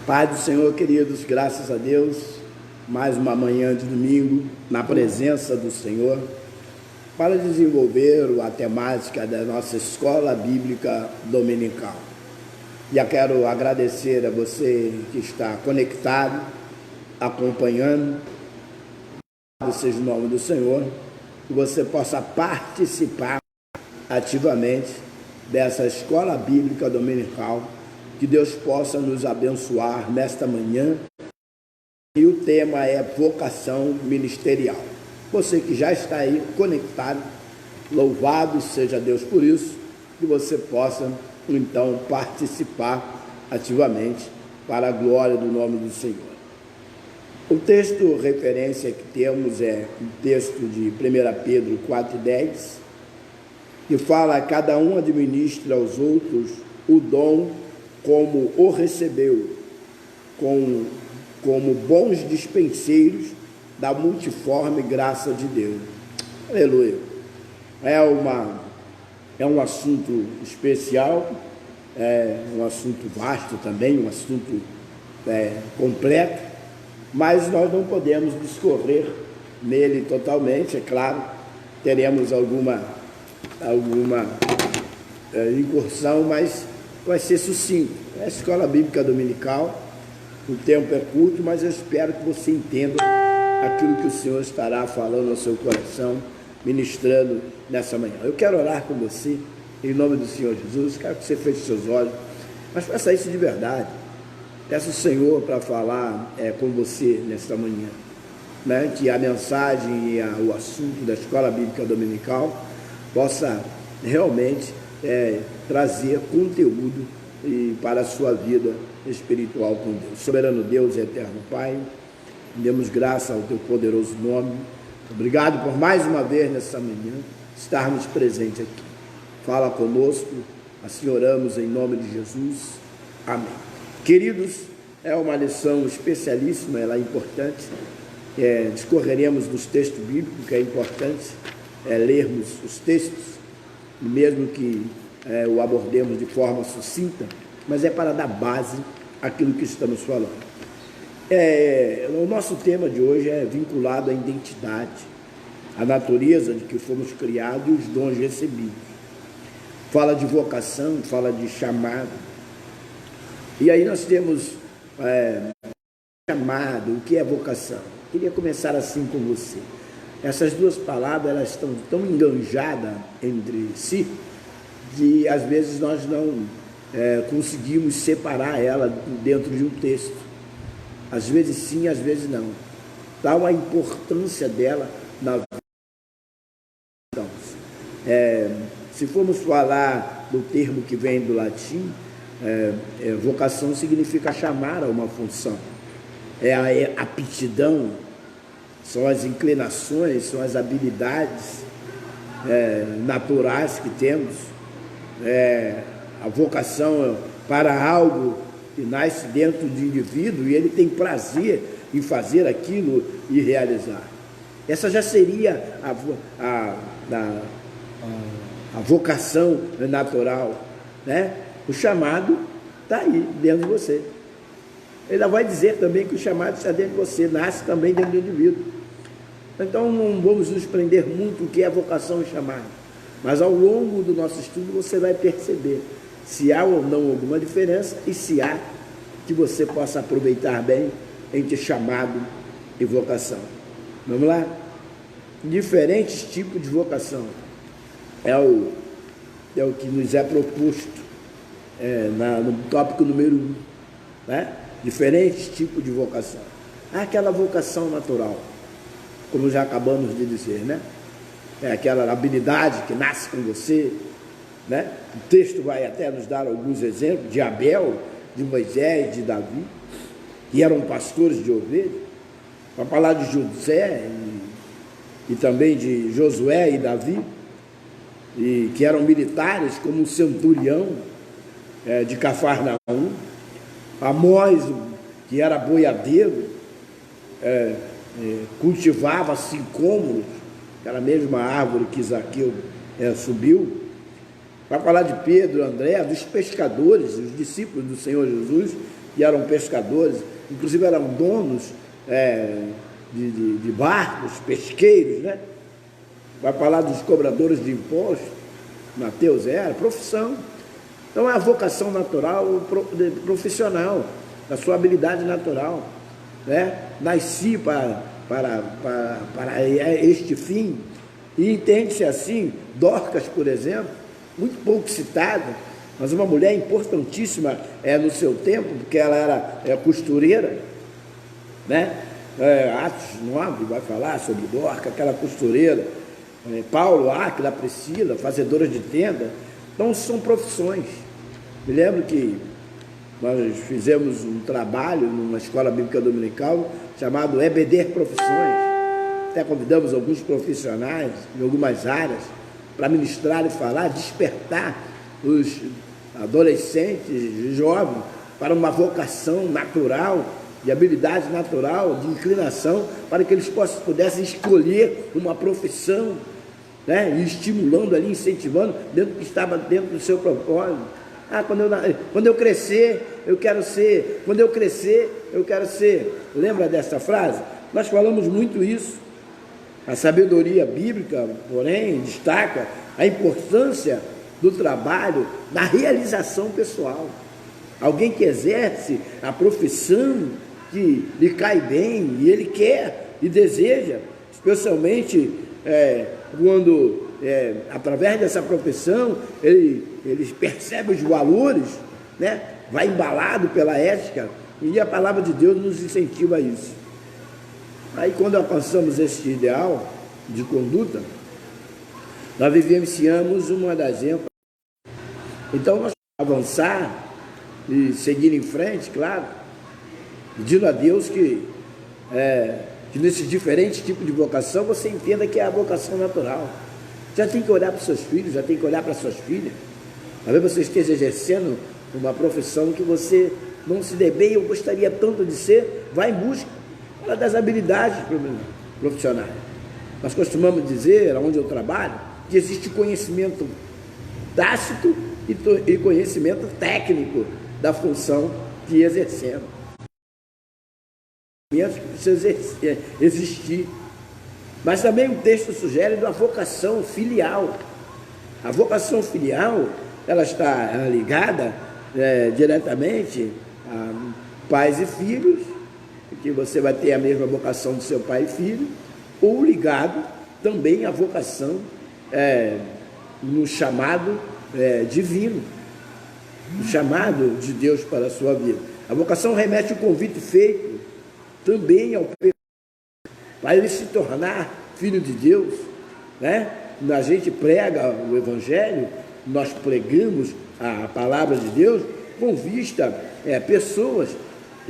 Paz do Senhor, queridos, graças a Deus, mais uma manhã de domingo, na presença do Senhor, para desenvolver a temática da nossa escola bíblica dominical. Já quero agradecer a você que está conectado, acompanhando, seja o nome do Senhor, que você possa participar ativamente dessa escola bíblica dominical, que Deus possa nos abençoar nesta manhã. E o tema é vocação ministerial. Você que já está aí conectado, louvado seja Deus por isso, que você possa então participar ativamente para a glória do nome do Senhor. O texto referência que temos é o texto de 1 Pedro 4,10, que fala: cada um administra aos outros o dom como o recebeu, como bons dispenseiros da multiforme graça de Deus. Aleluia. É um assunto especial, é um assunto vasto também, um assunto completo, mas nós não podemos discorrer nele totalmente, é claro, teremos alguma incursão, mas vai ser sucinto. É a escola bíblica dominical, o tempo é curto, mas eu espero que você entenda aquilo que o Senhor estará falando ao seu coração, ministrando nessa manhã. Eu quero orar com você, em nome do Senhor Jesus. Quero que você feche seus olhos, mas faça isso de verdade. Peço ao Senhor para falar com você nesta manhã, né? Que a mensagem e o assunto da escola bíblica dominical possa realmente trazer conteúdo para a sua vida espiritual com Deus. Soberano Deus e eterno Pai, demos graça ao teu poderoso nome. Obrigado por mais uma vez nessa manhã estarmos presentes aqui. Fala conosco, assim oramos em nome de Jesus. Amém. Queridos, é uma lição especialíssima, ela é importante. Discorreremos dos textos bíblicos, que é importante lermos os textos, mesmo que o abordemos de forma sucinta, mas é para dar base àquilo que estamos falando. O nosso tema de hoje é vinculado à identidade, à natureza de que fomos criados e os dons recebidos. Fala de vocação, fala de chamado. E aí nós temos chamado. O que é vocação? Queria começar assim com você. Essas duas palavras, elas estão tão enganjadas entre si, que às vezes nós não conseguimos separar ela dentro de um texto. Às vezes sim, às vezes não. Dá uma importância dela na vida. Se formos falar do termo que vem do latim, vocação significa chamar a uma função. É a aptidão, são as inclinações, são as habilidades naturais que temos. A vocação para algo que nasce dentro do indivíduo e ele tem prazer em fazer aquilo e realizar. Essa já seria a vocação natural, né? O chamado está aí dentro de você. Ele vai dizer também que o chamado está dentro de você, nasce também dentro do indivíduo. Então não vamos nos prender muito o que é vocação e chamado, mas ao longo do nosso estudo você vai perceber se há ou não alguma diferença e se há, que você possa aproveitar bem entre chamado e vocação. Vamos lá? Diferentes tipos de vocação é o que nos é proposto no tópico número 1, né? Diferentes tipos de vocação. Há aquela vocação natural, como já acabamos de dizer, né? É aquela habilidade que nasce com você, né? O texto vai até nos dar alguns exemplos de Abel, de Moisés, de Davi, que eram pastores de ovelhas. Para falar de José e também de Josué e Davi, e que eram militares, como o centurião de Cafarnaum. Amós, que era boiadeiro, cultivava sicômoros, aquela mesma árvore que Zaqueu subiu. Para falar de Pedro, André, dos pescadores, os discípulos do Senhor Jesus, e eram pescadores, inclusive eram donos de barcos, pesqueiros, né? Vai falar dos cobradores de impostos, Mateus era profissão. Então é a vocação natural, profissional, da sua habilidade natural, né? Nasci para este fim, e entende-se assim. Dorcas, por exemplo, muito pouco citada, mas uma mulher importantíssima no seu tempo, porque ela era costureira, né? Atos 9 vai falar sobre Dorcas, aquela costureira. Paulo, Áquila, Priscila, fazedoras de tenda. Então são profissões. Me lembro que nós fizemos um trabalho numa escola bíblica dominical chamado EBD Profissões. Até convidamos alguns profissionais em algumas áreas para ministrar e falar, despertar os adolescentes e jovens para uma vocação natural, de habilidade natural, de inclinação, para que eles pudessem escolher uma profissão, né? E estimulando ali, incentivando, dentro do que estava dentro do seu propósito. Quando eu crescer, eu quero ser. Quando eu crescer, eu quero ser. Lembra dessa frase? Nós falamos muito isso. A sabedoria bíblica, porém, destaca a importância do trabalho na realização pessoal. Alguém que exerce a profissão que lhe cai bem, e ele quer e deseja, especialmente quando, através dessa profissão, ele percebe os valores, né? Vai embalado pela ética, e a palavra de Deus nos incentiva a isso. Aí, quando alcançamos esse ideal de conduta, nós vivenciamos uma das ênfases. Então, nós avançar e seguir em frente, claro, pedindo a Deus que nesses diferentes tipos de vocação, você entenda que é a vocação natural. Já tem que olhar para os seus filhos, já tem que olhar para as suas filhas. Talvez você esteja exercendo uma profissão que você não se dê bem, eu gostaria tanto de ser, vai em busca das habilidades profissionais. Nós costumamos dizer, onde eu trabalho, que existe conhecimento tácito e conhecimento técnico da função que exercemos. Que precisa existir. Mas também o texto sugere uma vocação filial. A vocação filial, ela está ligada diretamente a pais e filhos, que você vai ter a mesma vocação do seu pai e filho, ou ligado também à vocação no chamado divino, o chamado de Deus para a sua vida. A vocação remete ao convite feito também ao para ele se tornar filho de Deus, né? A gente prega o Evangelho, nós pregamos a palavra de Deus com vista pessoas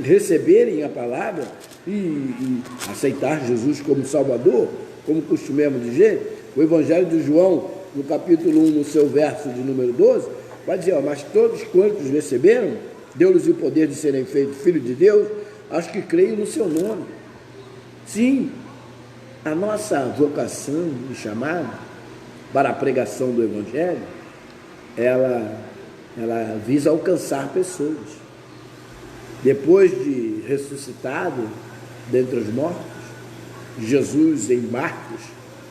receberem a palavra e aceitar Jesus como Salvador, como costumamos dizer. O Evangelho de João, no capítulo 1, no seu verso de número 12, vai dizer, mas todos quantos receberam, deu-lhes o poder de serem feitos filhos de Deus, aos que creem no seu nome. Sim, a nossa vocação e chamada para a pregação do Evangelho, ela visa alcançar pessoas. Depois de ressuscitado dentre os mortos, Jesus, em Marcos,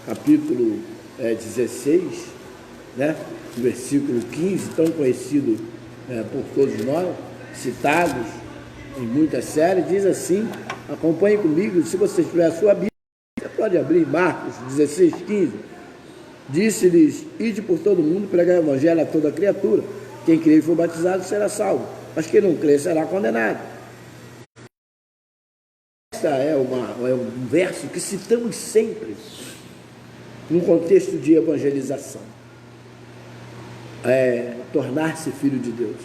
capítulo 16, né, versículo 15, tão conhecido por todos nós, citados em muitas séries, diz assim, acompanhe comigo, se você tiver a sua Bíblia, você pode abrir Marcos 16, 15, disse-lhes, ide por todo mundo, pregar o Evangelho a toda criatura, quem crer e for batizado será salvo, mas quem não crer será condenado. Esta é um verso que citamos sempre num contexto de evangelização. Tornar-se filho de Deus.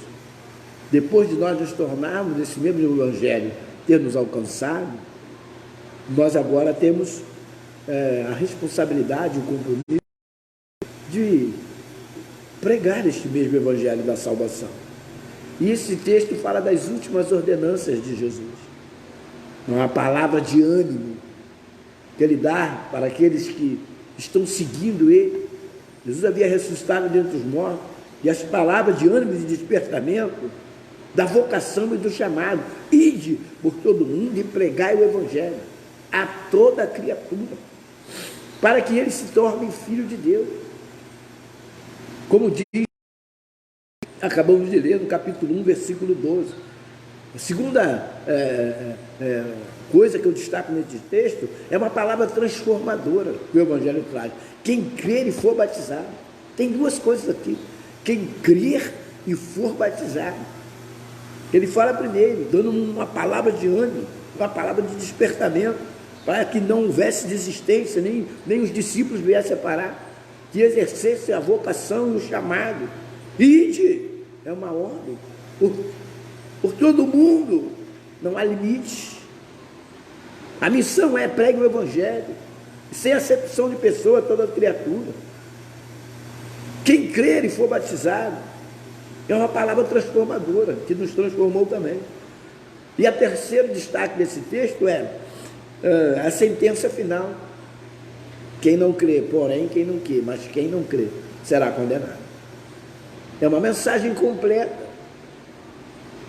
Depois de nós nos tornarmos esse mesmo Evangelho, ter nos alcançado, nós agora temos a responsabilidade, o compromisso de pregar este mesmo Evangelho da salvação. E esse texto fala das últimas ordenanças de Jesus. Uma palavra de ânimo que ele dá para aqueles que estão seguindo ele. Jesus havia ressuscitado dentre os mortos, e as palavras de ânimo e de despertamento da vocação e do chamado. Ide por todo mundo e pregai o Evangelho a toda criatura, para que ele se torne filho de Deus. Como diz, acabamos de ler no capítulo 1, versículo 12. A segunda coisa que eu destaco nesse texto é uma palavra transformadora que o Evangelho traz. Quem crer e for batizado. Tem duas coisas aqui. Quem crer e for batizado. Ele fala primeiro, dando uma palavra de ânimo, uma palavra de despertamento, para que não houvesse desistência, nem os discípulos viessem a parar, que exercessem a vocação e o chamado. Ide, é uma ordem, por todo mundo, não há limite. A missão é pregue o Evangelho, sem acepção de pessoa, toda criatura. Quem crer e for batizado, é uma palavra transformadora, que nos transformou também. E o terceiro destaque desse texto é a sentença final. Quem não crê, porém, quem não quer, mas quem não crê, será condenado. É uma mensagem completa.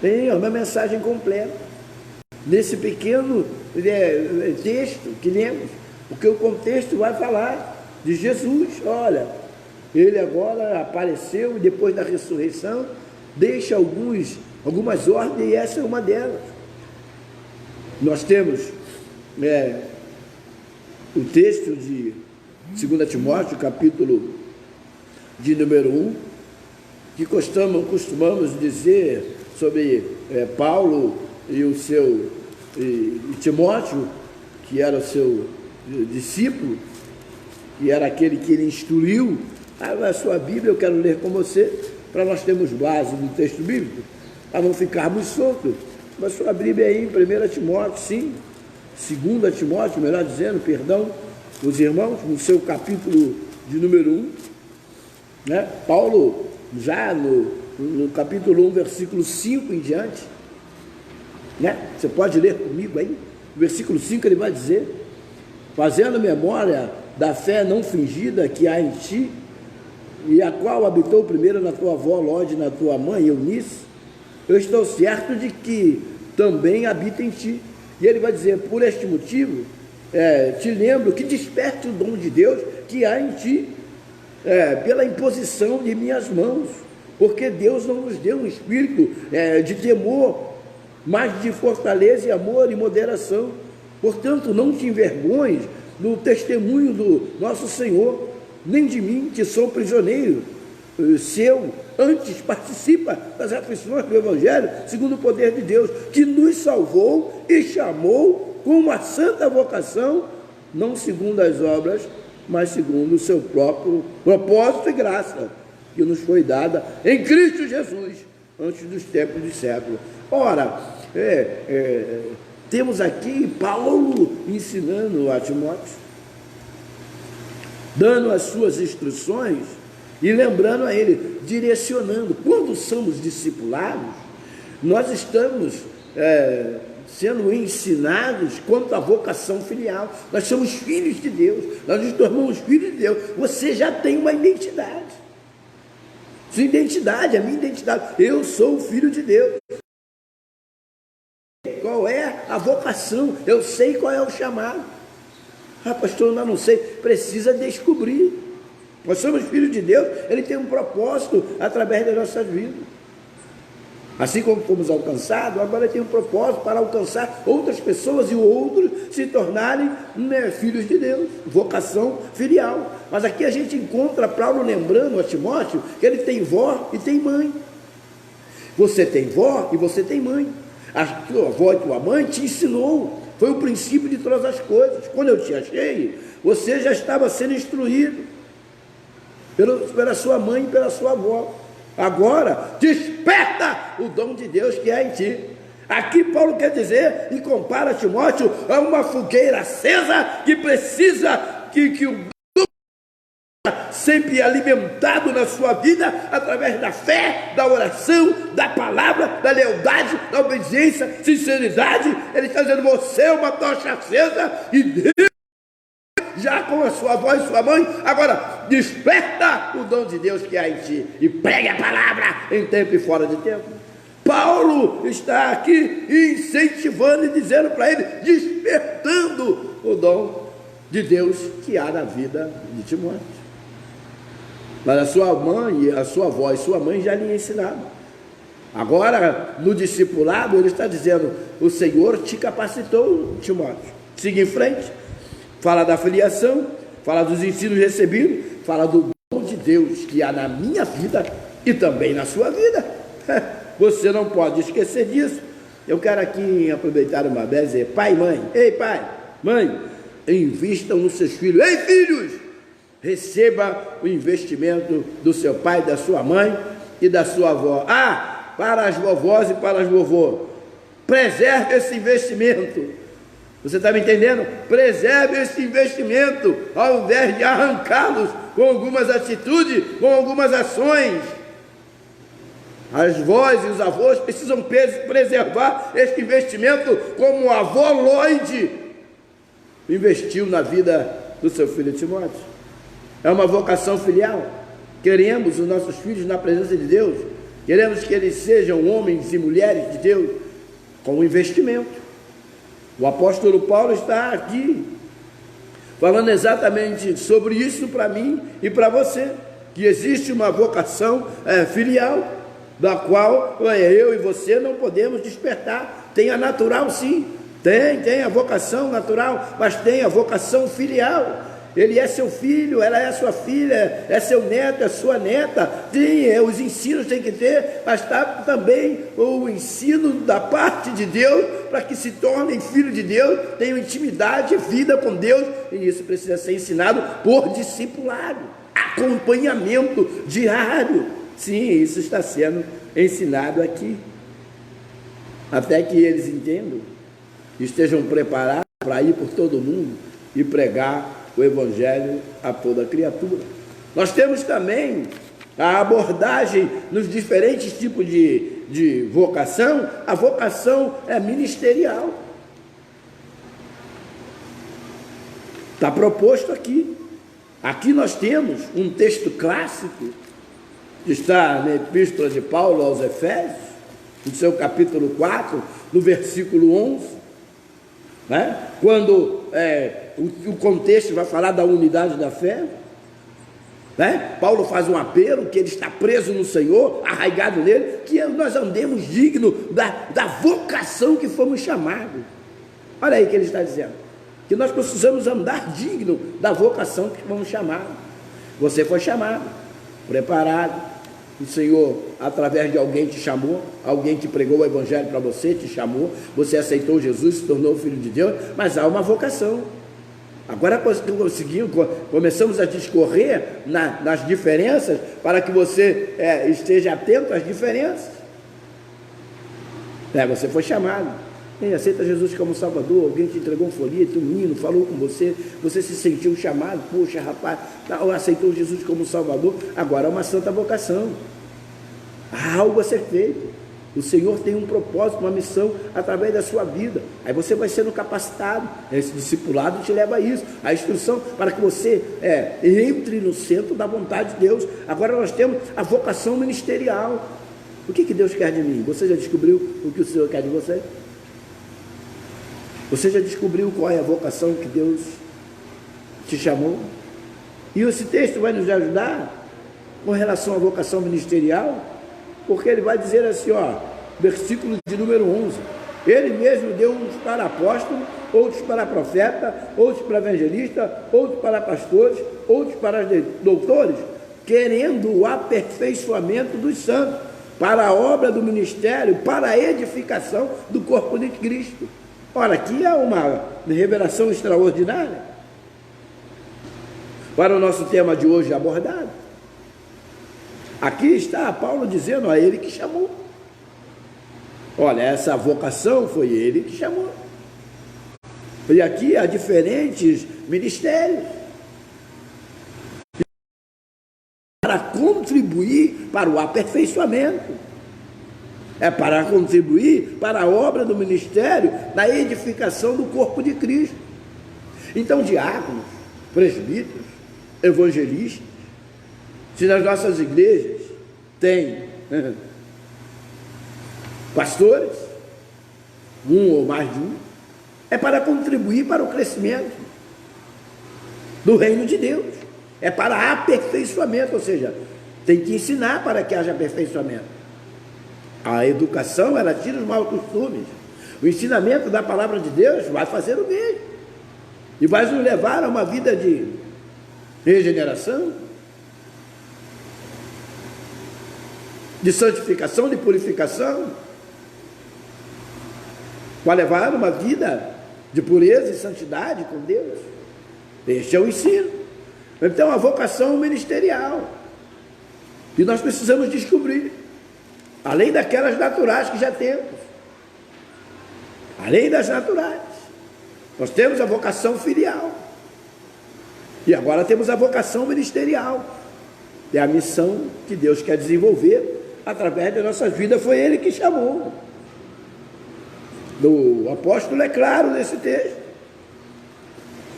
É uma mensagem completa. Nesse pequeno texto que lemos, porque o contexto vai falar de Jesus. Olha, ele agora apareceu e depois da ressurreição deixa algumas ordens, e essa é uma delas. Nós temos o texto de 2 Timóteo, capítulo de número 1, que costumamos dizer sobre Paulo e Timóteo, que era o seu discípulo, que era aquele que ele instruiu. A sua Bíblia eu quero ler com você, para nós termos base no texto bíblico, para não ficarmos soltos. Mas sua Bíblia aí em 1 Timóteo, sim, 2 Timóteo, melhor dizendo, perdão, os irmãos, no seu capítulo de número 1, né? Paulo, já no capítulo 1, versículo 5 em diante, né? Você pode ler comigo aí, no versículo 5 ele vai dizer: fazendo memória da fé não fingida que há em ti, e a qual habitou primeiro na tua avó Lode, na tua mãe Eunice, eu estou certo de que também habita em ti. E ele vai dizer: por este motivo, te lembro que desperte o dom de Deus que há em ti, pela imposição de minhas mãos, porque Deus não nos deu um espírito de temor, mas de fortaleza e amor e moderação. Portanto, não te envergonhes do testemunho do nosso Senhor, nem de mim, que sou prisioneiro seu. Antes participa das aflições do Evangelho, segundo o poder de Deus, que nos salvou e chamou com uma santa vocação, não segundo as obras, mas segundo o seu próprio propósito e graça, que nos foi dada em Cristo Jesus, antes dos tempos de século. Ora, temos aqui Paulo ensinando a Timóteo, dando as suas instruções e lembrando a ele, direcionando. Quando somos discipulados, nós estamos sendo ensinados quanto à vocação filial. Nós somos filhos de Deus, nós nos tornamos filhos de Deus. Você já tem uma identidade. Sua identidade, a minha identidade. Eu sou o filho de Deus. Qual é a vocação? Eu sei qual é o chamado. Pastor, eu não sei. Precisa descobrir. Nós somos filhos de Deus, Ele tem um propósito através das nossas vidas. Assim como fomos alcançados, agora Ele tem um propósito para alcançar outras pessoas e outros se tornarem filhos de Deus, vocação filial. Mas aqui a gente encontra Paulo lembrando a Timóteo que ele tem vó e tem mãe. Você tem vó e você tem mãe. A tua avó e tua mãe te ensinou, foi o princípio de todas as coisas. Quando eu te achei, você já estava sendo instruído pela sua mãe e pela sua avó. Agora, desperta o dom de Deus que há em ti. Aqui Paulo quer dizer, e compara Timóteo a uma fogueira acesa que precisa que o sempre alimentado na sua vida, através da fé, da oração, da palavra, da lealdade, da obediência, sinceridade. Ele está dizendo, você é uma tocha acesa, e Deus, já com a sua avó e sua mãe, agora desperta o dom de Deus que há em ti, e pregue a palavra em tempo e fora de tempo. Paulo está aqui incentivando e dizendo para ele, despertando o dom de Deus que há na vida de Timóteo. Mas a sua mãe, a sua avó e sua mãe já lhe ensinaram. Agora, no discipulado, ele está dizendo, o Senhor te capacitou, Timóteo. Siga em frente, fala da filiação, fala dos ensinos recebidos, fala do dom de Deus que há na minha vida e também na sua vida. Você não pode esquecer disso. Eu quero aqui aproveitar uma vez e dizer, pai e mãe, ei pai, mãe, invistam nos seus filhos. Ei filhos, receba o investimento do seu pai, da sua mãe e da sua avó. Ah, para as vovós e para as vovôs, preserve esse investimento. Você está me entendendo? Preserve esse investimento, ao invés de arrancá-los com algumas atitudes, com algumas ações. As vós e os avós precisam preservar este investimento, como o avô Lloyd investiu na vida do seu filho Timóteo. É uma vocação filial. Queremos os nossos filhos na presença de Deus, queremos que eles sejam homens e mulheres de Deus com investimento. O apóstolo Paulo está aqui falando exatamente sobre isso para mim e para você, que existe uma vocação filial, da qual eu e você não podemos despertar. Tem a natural sim, tem a vocação natural, mas tem a vocação filial. Ele é seu filho, ela é sua filha, é seu neto, é sua neta. Sim, os ensinos tem que ter, mas está também o ensino da parte de Deus, para que se tornem filho de Deus, tenham intimidade, vida com Deus, e isso precisa ser ensinado por discipulado, acompanhamento diário. Sim, isso está sendo ensinado aqui, até que eles entendam, estejam preparados para ir por todo mundo e pregar o Evangelho a toda criatura. Nós temos também a abordagem nos diferentes tipos de vocação. A vocação é ministerial. Está proposto aqui. Aqui nós temos um texto clássico, que está na Epístola de Paulo aos Efésios, no seu capítulo 4, no versículo 11, né? Quando o contexto vai falar da unidade da fé, né? Paulo faz um apelo que ele está preso no Senhor, arraigado nele, que nós andemos dignos da vocação que fomos chamados. Olha aí o que ele está dizendo, que nós precisamos andar digno da vocação que fomos chamados. Você foi chamado, preparado. O Senhor, através de alguém te chamou, alguém que pregou o Evangelho para você, te chamou, você aceitou Jesus, se tornou filho de Deus, mas há uma vocação. Agora começamos a discorrer nas diferenças, para que você esteja atento às diferenças. Você foi chamado. Aceita Jesus como Salvador, alguém te entregou um folheto, um hino, falou com você, você se sentiu chamado, poxa rapaz, aceitou Jesus como Salvador, agora é uma santa vocação, há algo a ser feito. O Senhor tem um propósito, uma missão através da sua vida, aí você vai sendo capacitado, esse discipulado te leva a isso, a instrução para que você entre no centro da vontade de Deus. Agora nós temos a vocação ministerial. O que Deus quer de mim? Você já descobriu o que o Senhor quer de você? Você já descobriu qual é a vocação que Deus te chamou? E esse texto vai nos ajudar com relação à vocação ministerial, porque ele vai dizer assim, versículo de número 11, ele mesmo deu uns para apóstolos, outros para profeta, outros para evangelista, outros para pastores, outros para doutores, querendo o aperfeiçoamento dos santos, para a obra do ministério, para a edificação do corpo de Cristo. Ora, aqui é uma revelação extraordinária para o nosso tema de hoje abordado. Aqui está Paulo dizendo a ele que chamou. Olha, essa vocação foi ele que chamou. E aqui há diferentes ministérios para contribuir para o aperfeiçoamento. É para contribuir para a obra do ministério, na edificação do corpo de Cristo. Então, diáconos, presbíteros, evangelistas, se nas nossas igrejas tem pastores, um ou mais de um, é para contribuir para o crescimento do reino de Deus, é para aperfeiçoamento, ou seja, tem que ensinar para que haja aperfeiçoamento. A educação, ela tira os maus costumes. O ensinamento da palavra de Deus vai fazer o mesmo e vai nos levar a uma vida de regeneração, de santificação, de purificação, vai levar a uma vida de pureza e santidade com Deus. Este é o ensino. Então, a vocação ministerial, e nós precisamos descobrir, além daquelas naturais que já temos, além das naturais, nós temos a vocação filial, e agora temos a vocação ministerial, é a missão que Deus quer desenvolver através das nossas vidas. Foi Ele que chamou. O apóstolo é claro nesse texto.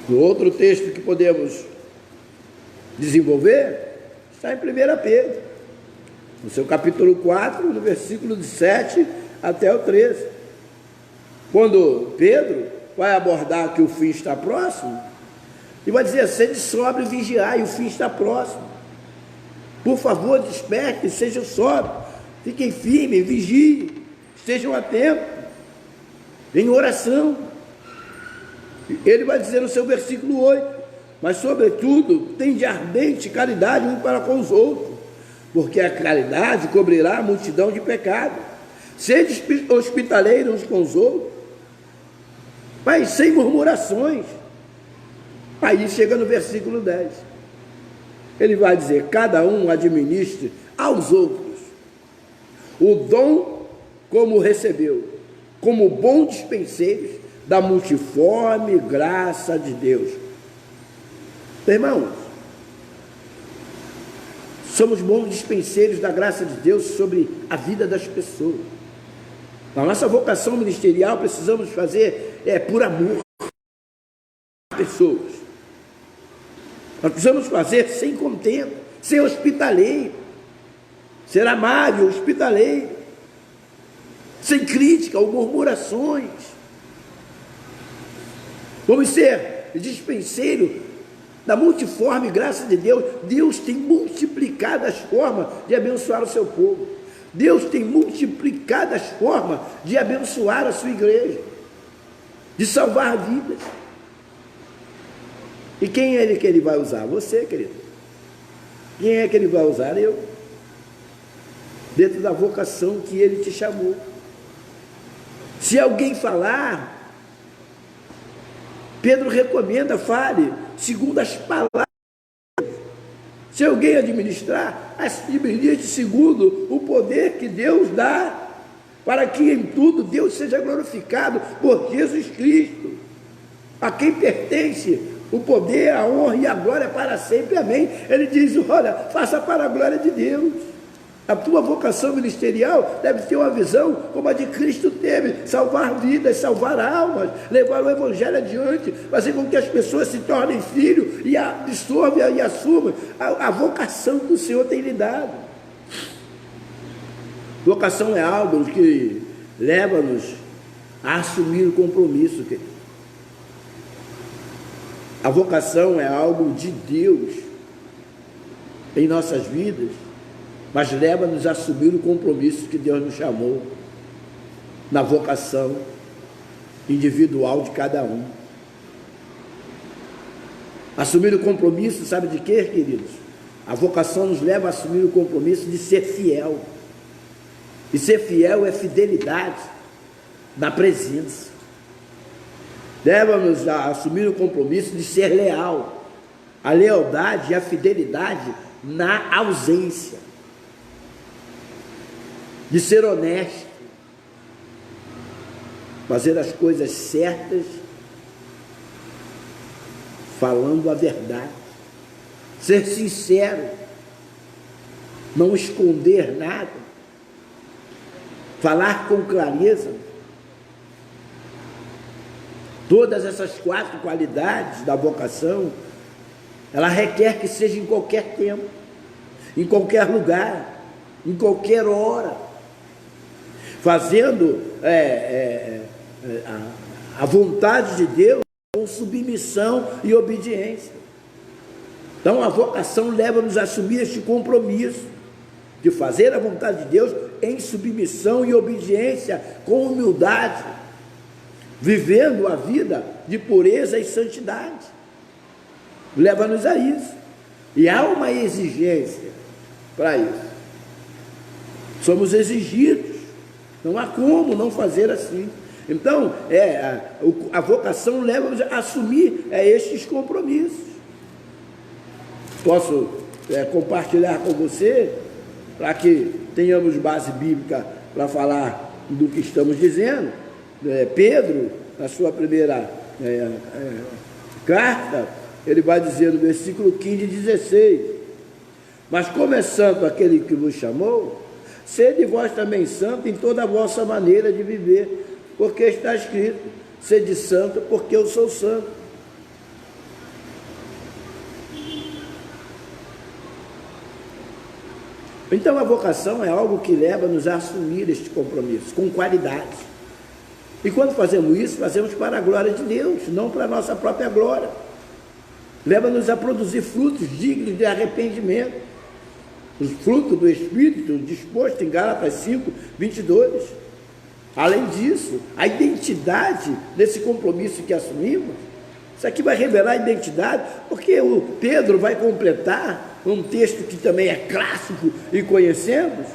No outro texto que podemos desenvolver está em 1 Pedro, no seu capítulo 4, no versículo de 7 até o 13. Quando Pedro vai abordar que o fim está próximo, e vai dizer: sede sóbrio e vigiai, o fim está próximo. Por favor, despertem, sejam sóbrios, fiquem firmes, vigiem, estejam atentos, em oração. Ele vai dizer no seu versículo 8: mas sobretudo, tende ardente caridade uns para com os outros, porque a caridade cobrirá a multidão de pecados. Sede hospitaleiros uns com os outros, mas sem murmurações. Aí chega no versículo 10, ele vai dizer: cada um administre aos outros o dom como recebeu, como bons dispenseiros da multiforme graça de Deus. Irmãos, somos bons dispenseiros da graça de Deus sobre a vida das pessoas. Na nossa vocação ministerial, precisamos fazer por amor às pessoas. Nós precisamos fazer sem contenda, ser hospitaleiro, ser amável, hospitaleiro, sem crítica ou murmurações. Vamos ser dispenseiro da multiforme graça de Deus. Deus tem multiplicado as formas de abençoar o seu povo. Deus tem multiplicado as formas de abençoar a sua igreja, de salvar vidas. E quem é ele que ele vai usar? Você, querido. Quem é que ele vai usar? Eu. Dentro da vocação que ele te chamou. Se alguém falar, Pedro recomenda: fale segundo as palavras. Se alguém administrar, administre segundo o poder que Deus dá, para que em tudo Deus seja glorificado por Jesus Cristo, a quem pertence o poder, a honra e a glória para sempre. Amém. Ele diz: olha, faça para a glória de Deus. A tua vocação ministerial deve ter uma visão como a de Cristo teve: salvar vidas, salvar almas, levar o evangelho adiante, fazer com que as pessoas se tornem filhos e absorvam e assumam a vocação que o Senhor tem lhe dado. Vocação é algo que leva-nos a assumir o compromisso, querido. A vocação é algo de Deus em nossas vidas, mas leva-nos a assumir o compromisso que Deus nos chamou na vocação individual de cada um. Assumir o compromisso, sabe de quê, queridos? A vocação nos leva a assumir o compromisso de ser fiel. E ser fiel é fidelidade na presença. Leva-nos a assumir o compromisso de ser leal. A lealdade e a fidelidade na ausência. De ser honesto, fazer as coisas certas, falando a verdade, ser sincero, não esconder nada, falar com clareza. Todas essas 4 qualidades da vocação, ela requer que seja em qualquer tempo, em qualquer lugar, em qualquer hora. fazendo a vontade de Deus com submissão e obediência. Então a vocação leva-nos a assumir este compromisso de fazer a vontade de Deus em submissão e obediência, com humildade, vivendo a vida de pureza e santidade. Leva-nos a isso. E há uma exigência para isso. Somos exigidos. Não há como não fazer assim. Então, a vocação leva-nos a assumir estes compromissos. Posso compartilhar com você, para que tenhamos base bíblica para falar do que estamos dizendo. Pedro, na sua primeira carta, ele vai dizer no versículo 15 e 16: mas como é santo aquele que vos chamou, sede vós também santo em toda a vossa maneira de viver, porque está escrito: sede santo, porque eu sou santo. Então a vocação é algo que leva-nos a assumir este compromisso, com qualidade. E quando fazemos isso, fazemos para a glória de Deus, não para a nossa própria glória. Leva-nos a produzir frutos dignos de arrependimento. Os frutos do Espírito disposto em Gálatas 5, 22. Além disso, a identidade desse compromisso que assumimos, isso aqui vai revelar a identidade, porque o Pedro vai completar um texto que também é clássico e conhecemos,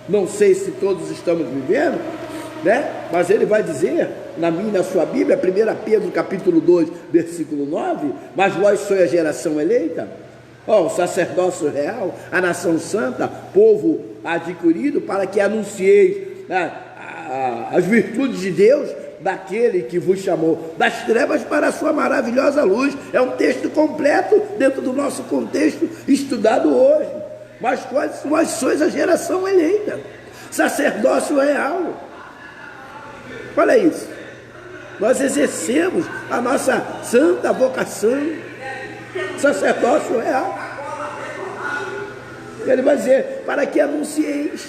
não sei se todos estamos vivendo, mas ele vai dizer, na sua Bíblia, 1 Pedro capítulo 2, versículo 9, mas vós sois a geração eleita, o sacerdócio real, a nação santa, povo adquirido, para que anuncieis as virtudes de Deus, daquele que vos chamou das trevas para a sua maravilhosa luz. É um texto completo dentro do nosso contexto estudado hoje. Mas vós sois a geração eleita, sacerdócio real. Olha isso, nós exercemos a nossa santa vocação, sacerdócio real. Ele vai dizer, para que anuncieis.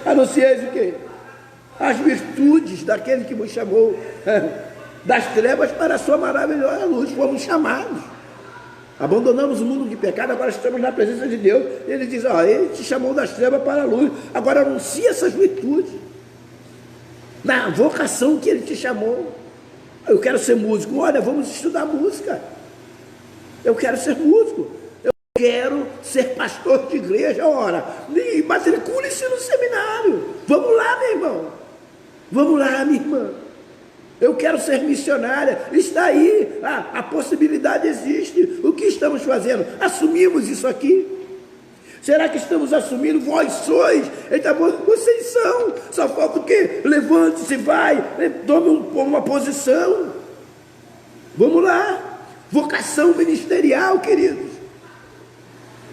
Anuncieis o quê? As virtudes daquele que vos chamou das trevas para a sua maravilhosa luz. Fomos chamados, abandonamos o mundo de pecado, agora estamos na presença de Deus. Ele diz, ele te chamou das trevas para a luz, agora anuncia essas virtudes na vocação que ele te chamou. Eu quero ser músico, olha, vamos estudar música. Eu quero ser músico, eu quero ser pastor de igreja, ora, matricule-se no seminário. Vamos lá, meu irmão. Vamos lá, minha irmã. Eu quero ser missionária. Está aí, a possibilidade existe. O que estamos fazendo? Assumimos isso aqui? Será que estamos assumindo? Vós sois. Eita, vocês são. Só falta o quê? Levante-se, vai, tome uma posição. Vamos lá. Vocação ministerial, queridos.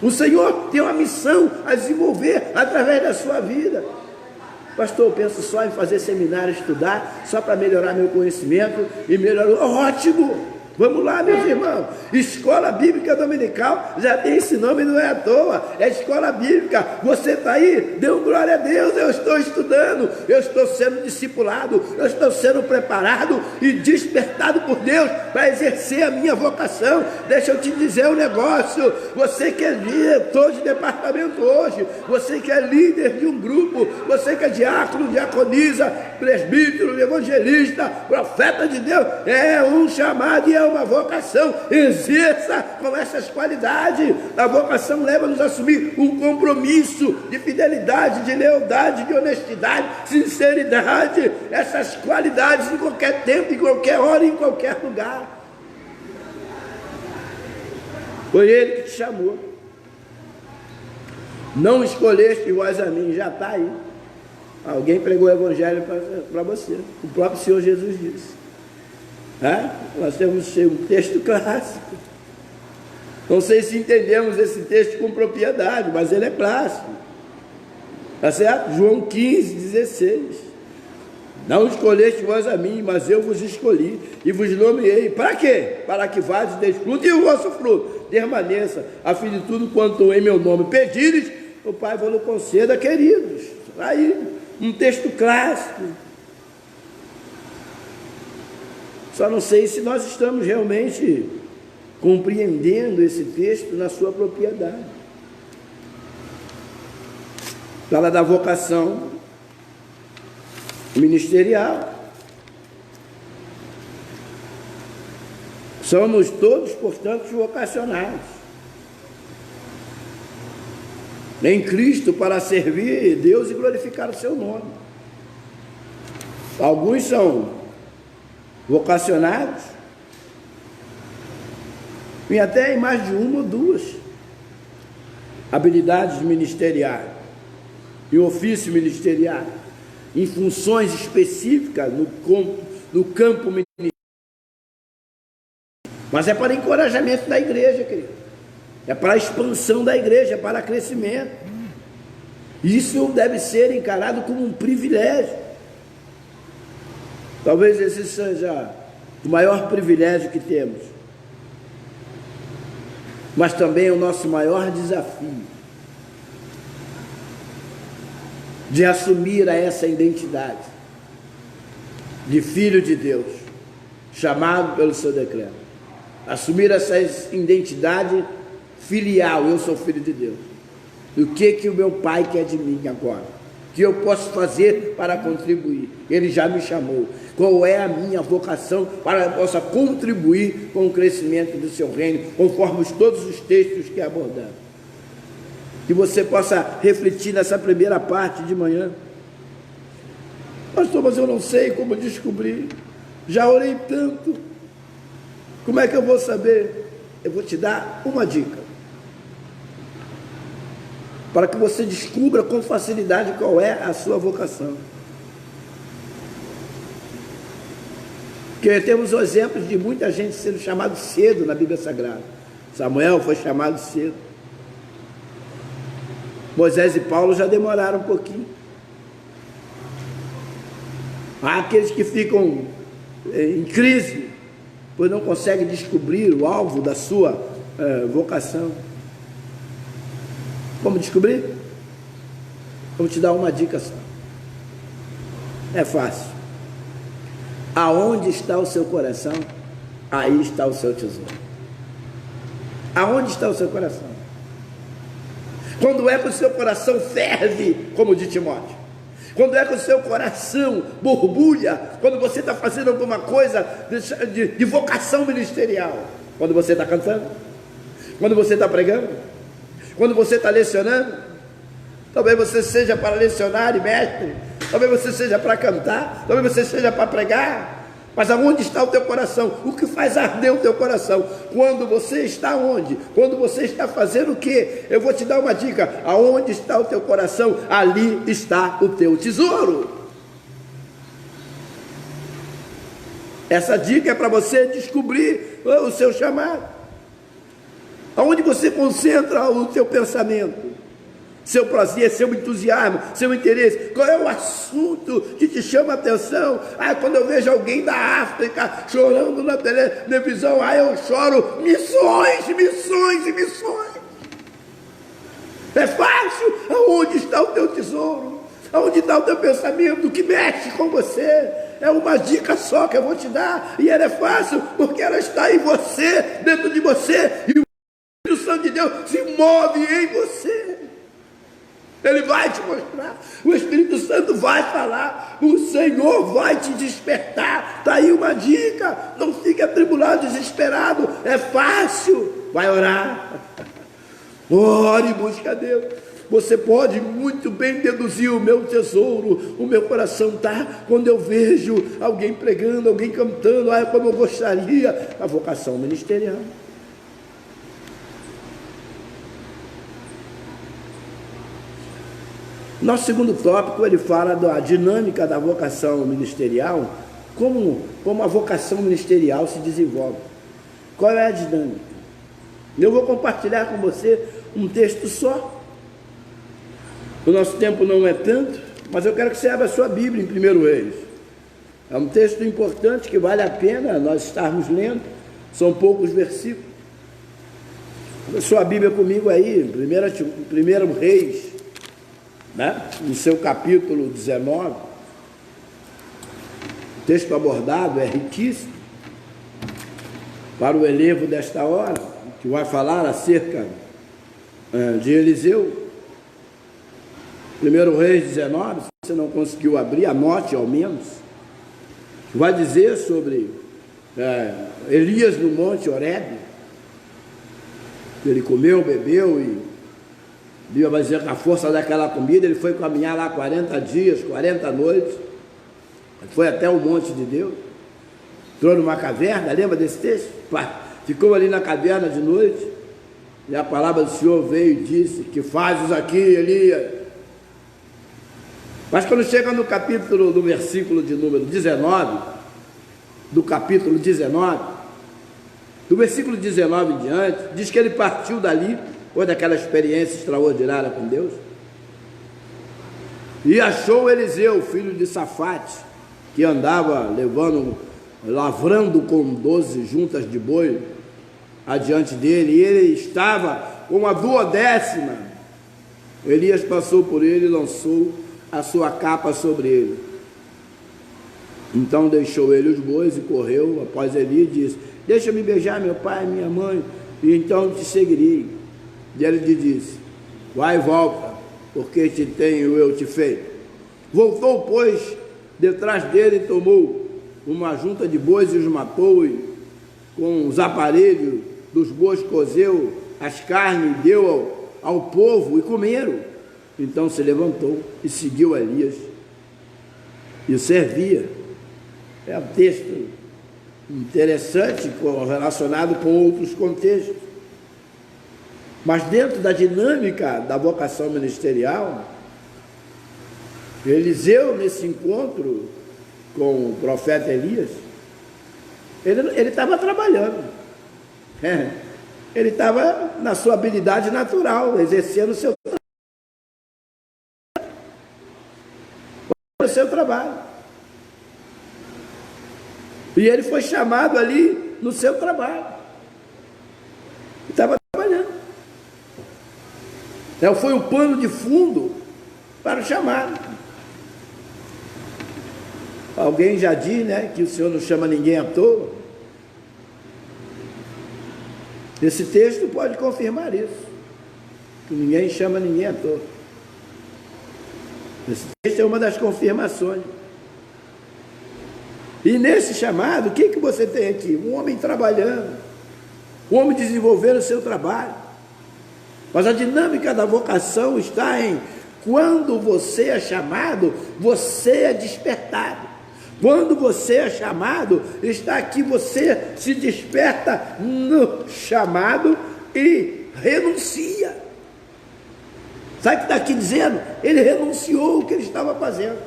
O Senhor tem uma missão a desenvolver através da sua vida. Pastor, eu penso só em fazer seminário, estudar, só para melhorar meu conhecimento e melhorar. Ótimo! Vamos lá, meus irmãos. Escola Bíblica Dominical já tem esse nome, não é à toa. É Escola Bíblica. Você está aí? Dê glória a Deus. Eu estou estudando, eu estou sendo discipulado, eu estou sendo preparado e despertado por Deus para exercer a minha vocação. Deixa eu te dizer um negócio. Você que é diretor de departamento hoje, você que é líder de um grupo, você que é diácono, diaconisa, presbítero, evangelista, profeta de Deus, é um chamado e é uma vocação. Exerça com essas qualidades. A vocação leva-nos a assumir um compromisso de fidelidade, de lealdade, de honestidade, sinceridade. Essas qualidades em qualquer tempo, em qualquer hora, em qualquer lugar. Foi Ele que te chamou. Não escolheste vós a mim, já está aí. Alguém pregou o evangelho para você. O próprio Senhor Jesus disse. Nós temos um texto clássico. Não sei se entendemos esse texto com propriedade, mas ele é clássico. Está certo? João 15, 16. Não escolheste vós a mim, mas eu vos escolhi e vos nomeei. Para quê? Para que vades e deis fruto, e o vosso fruto permaneça, a fim de tudo quanto em meu nome pedires, o Pai vos conceda, queridos. Aí, um texto clássico. Só não sei se nós estamos realmente compreendendo esse texto na sua propriedade. Fala da vocação ministerial. Somos todos, portanto, vocacionados em Cristo para servir Deus e glorificar o seu nome. Alguns são vocacionados em até mais de uma ou duas habilidades ministeriais, em ofício ministerial, em funções específicas no campo ministerial. Mas é para encorajamento da igreja, querido. É para a expansão da igreja, é para crescimento. Isso deve ser encarado como um privilégio. Talvez esse seja o maior privilégio que temos. Mas também é o nosso maior desafio de assumir essa identidade de filho de Deus, chamado pelo seu decreto. Assumir essa identidade filial, eu sou filho de Deus. O que o meu pai quer de mim agora? O que eu posso fazer para contribuir? Ele já me chamou. Qual é a minha vocação para que eu possa contribuir com o crescimento do seu reino, conforme todos os textos que abordamos? Que você possa refletir nessa primeira parte de manhã. Pastor, mas eu não sei como descobrir. Já orei tanto. Como é que eu vou saber? Eu vou te dar uma dica, para que você descubra com facilidade qual é a sua vocação. Porque temos exemplos de muita gente sendo chamado cedo na Bíblia Sagrada. Samuel foi chamado cedo. Moisés e Paulo já demoraram um pouquinho. Há aqueles que ficam em crise, pois não conseguem descobrir o alvo da sua vocação. Como descobrir? Vou te dar uma dica só. É fácil. Aonde está o seu coração, aí está o seu tesouro. Aonde está o seu coração? Quando é que o seu coração ferve, como de Timóteo? Quando é que o seu coração borbulha? Quando você está fazendo alguma coisa de vocação ministerial? Quando você está cantando? Quando você está pregando? Quando você está lecionando? Talvez você seja para lecionar e mestre. Talvez você seja para cantar. Talvez você seja para pregar. Mas aonde está o teu coração? O que faz arder o teu coração? Quando você está onde? Quando você está fazendo o quê? Eu vou te dar uma dica. Aonde está o teu coração? Ali está o teu tesouro. Essa dica é para você descobrir o seu chamado. Aonde você concentra o teu pensamento? Seu prazer, seu entusiasmo, seu interesse. Qual é o assunto que te chama a atenção? Quando eu vejo alguém da África chorando na televisão, eu choro. Missões, missões e missões. É fácil. Aonde está o teu tesouro? Aonde está o teu pensamento? O que mexe com você? É uma dica só que eu vou te dar. E ela é fácil, porque ela está em você, dentro de você. E o Espírito Santo de Deus se move em você. Ele vai te mostrar, o Espírito Santo vai falar, o Senhor vai te despertar. Está aí uma dica. Não fique atribulado, desesperado. É fácil. Vai orar. Ore e busque a Deus. Você pode muito bem deduzir: o meu tesouro, o meu coração está quando eu vejo alguém pregando, alguém cantando. Como eu gostaria. A vocação ministerial. Nosso segundo tópico, ele fala da dinâmica da vocação ministerial, como a vocação ministerial se desenvolve. Qual é a dinâmica? Eu vou compartilhar com você um texto só. O nosso tempo não é tanto, mas eu quero que você abra a sua Bíblia em 1 Reis. É um texto importante que vale a pena nós estarmos lendo. São poucos versículos. Abra sua Bíblia comigo aí, 1 Reis, né? No seu capítulo 19, o texto abordado é riquíssimo para o elevo desta hora, que vai falar acerca de Eliseu. 1 Reis 19, se você não conseguiu abrir, anote ao menos, vai dizer sobre Elias no Monte Horebe. Ele comeu, bebeu e a Bíblia vai dizer que a força daquela comida, ele foi caminhar lá 40 dias, 40 noites, foi até o monte de Deus, entrou numa caverna, lembra desse texto? Ficou ali na caverna de noite, e a palavra do Senhor veio e disse: que fazes aqui, Elias? Mas quando chega no capítulo, no versículo de número 19, do capítulo 19, do versículo 19 em diante, diz que ele partiu dali, depois daquela experiência extraordinária com Deus, e achou Eliseu, filho de Safate, que andava lavrando com 12 juntas de boi adiante dele, e ele estava com a 12ª. Elias passou por ele e lançou a sua capa sobre ele. Então deixou ele os bois e correu após Eli e disse: deixa-me beijar meu pai e minha mãe, e então te seguirei. E ele lhe disse: vai e volta, porque te tenho eu te feito. Voltou, pois, detrás dele e tomou uma junta de bois e os matou, e com os aparelhos dos bois cozeu as carnes e deu ao povo, e comeram. Então se levantou e seguiu Elias e o servia. É um texto interessante, relacionado com outros contextos. Mas dentro da dinâmica da vocação ministerial, Eliseu, nesse encontro com o profeta Elias, ele estava trabalhando. Ele estava na sua habilidade natural, exercendo o seu trabalho. E ele foi chamado ali no seu trabalho. Ele estava trabalhando. Foi o pano de fundo para o chamado. Alguém já diz, né, que o Senhor não chama ninguém à toa. Esse texto pode confirmar isso, que ninguém chama ninguém à toa. Esse texto é uma das confirmações. E nesse chamado, o que você tem aqui? Um homem trabalhando, um homem desenvolvendo o seu trabalho. Mas a dinâmica da vocação está em: quando você é chamado, você é despertado. Quando você é chamado, está aqui, você se desperta no chamado e renuncia. Sabe o que está aqui dizendo? Ele renunciou o que ele estava fazendo.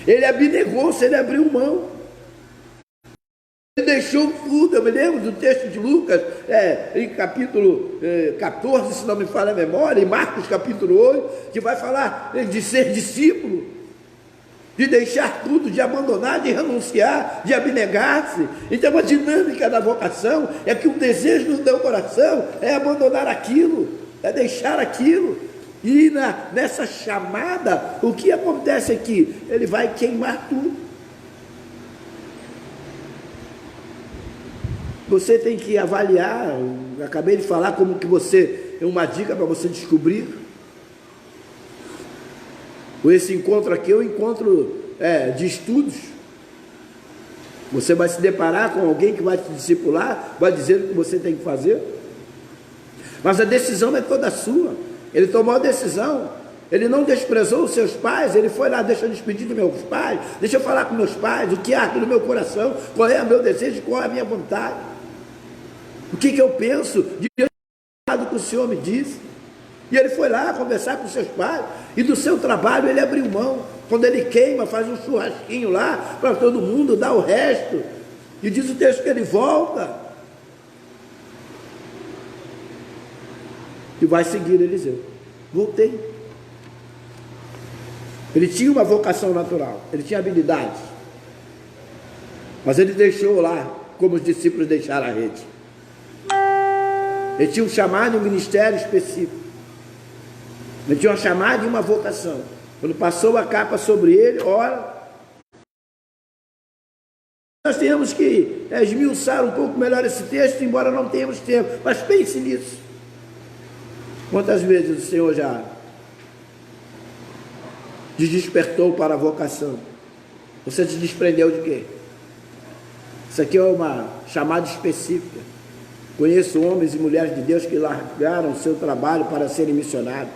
Ele abnegou-se, ele abriu mão. Ele deixou tudo. Eu me lembro do texto de Lucas, em capítulo 14, se não me falha a memória, em Marcos capítulo 8, que vai falar de ser discípulo, de deixar tudo, de abandonar, de renunciar, de abnegar-se. Então a dinâmica da vocação é que o desejo do teu coração é abandonar aquilo, é deixar aquilo. E nessa chamada, o que acontece aqui? Ele vai queimar tudo. Você tem que avaliar. Eu acabei de falar como que você, é uma dica para você descobrir. Esse encontro aqui é um encontro de estudos. Você vai se deparar com alguém que vai te discipular, vai dizer o que você tem que fazer. Mas a decisão é toda sua. Ele tomou a decisão. Ele não desprezou os seus pais. Ele foi lá: deixa eu despedir dos meus pais, deixa eu falar com meus pais, o que há no meu coração, qual é o meu desejo, qual é a minha vontade, o que eu penso diante do que o Senhor me disse. E ele foi lá conversar com seus pais, e do seu trabalho ele abriu mão. Quando ele queima, faz um churrasquinho lá para todo mundo, dá o resto. E diz o texto que ele volta e vai seguir Eliseu. Voltei. Ele tinha uma vocação natural, ele tinha habilidades, mas ele deixou lá, como os discípulos deixaram a rede. Ele tinha um chamado, um ministério específico. Ele tinha uma chamada e uma vocação. Quando passou a capa sobre ele, ora, nós temos que esmiuçar um pouco melhor esse texto, embora não tenhamos tempo, mas pense nisso. Quantas vezes o Senhor já te despertou para a vocação? Você se desprendeu de quê? Isso aqui é uma chamada específica. Conheço homens e mulheres de Deus que largaram o seu trabalho para serem missionários,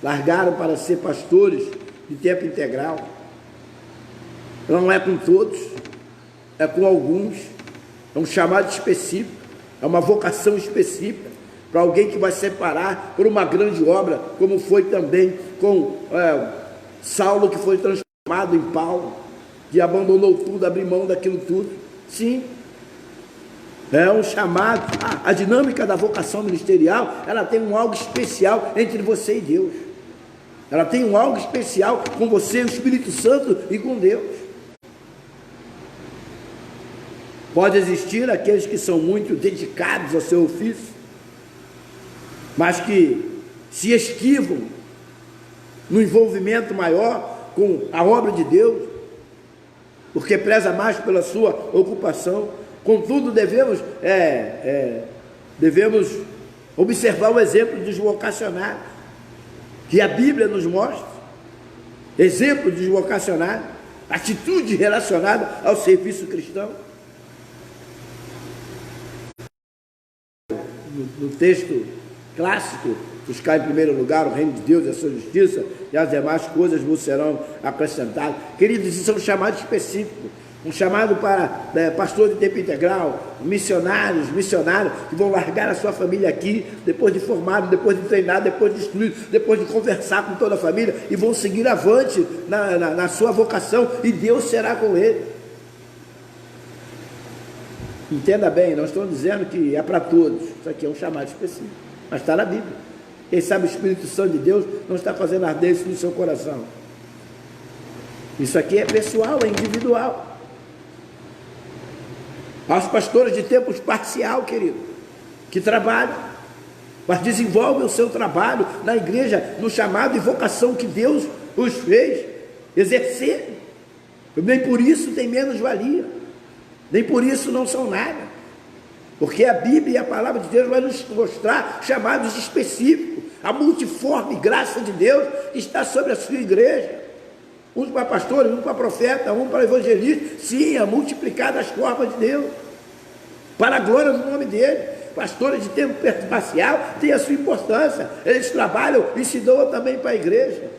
largaram para ser pastores de tempo integral. Não é com todos, é com alguns. É um chamado específico, é uma vocação específica para alguém que vai separar por uma grande obra, como foi também com Saulo, que foi transformado em Paulo, que abandonou tudo, abriu mão daquilo tudo. Sim, é um chamado. A dinâmica da vocação ministerial, ela tem um algo especial entre você e Deus. Ela tem um algo especial com você, o Espírito Santo, e com Deus. Pode existir aqueles que são muito dedicados ao seu ofício, mas que se esquivam no envolvimento maior com a obra de Deus, porque preza mais pela sua ocupação. Contudo, devemos observar o exemplo dos vocacionados, que a Bíblia nos mostra, exemplo dos vocacionados, atitude relacionada ao serviço cristão. No texto clássico, buscar em primeiro lugar o reino de Deus e a sua justiça, e as demais coisas vos serão acrescentadas. Queridos, isso é um chamado específico, um chamado para pastor de tempo integral, missionários que vão largar a sua família aqui, depois de formado, depois de treinado, depois de instruído, depois de conversar com toda a família, e vão seguir avante na sua vocação, e Deus será com ele. Entenda bem, não estou dizendo que é para todos, isso aqui é um chamado específico, mas está na Bíblia. Quem sabe o Espírito Santo de Deus não está fazendo arder isso no seu coração. Isso aqui é pessoal, é individual. Aos pastores de tempo parcial, querido, que trabalham, mas desenvolvem o seu trabalho na igreja, no chamado e vocação que Deus os fez exercer. Nem por isso tem menos valia, nem por isso não são nada, porque a Bíblia e a palavra de Deus vai nos mostrar chamados específicos, a multiforme graça de Deus que está sobre a sua igreja. Um para pastores, um para profeta, um para evangelista. Sim, a multiplicar das formas de Deus, para a glória do nome dele. Pastores de tempo parcial têm a sua importância, eles trabalham e se doam também para a igreja.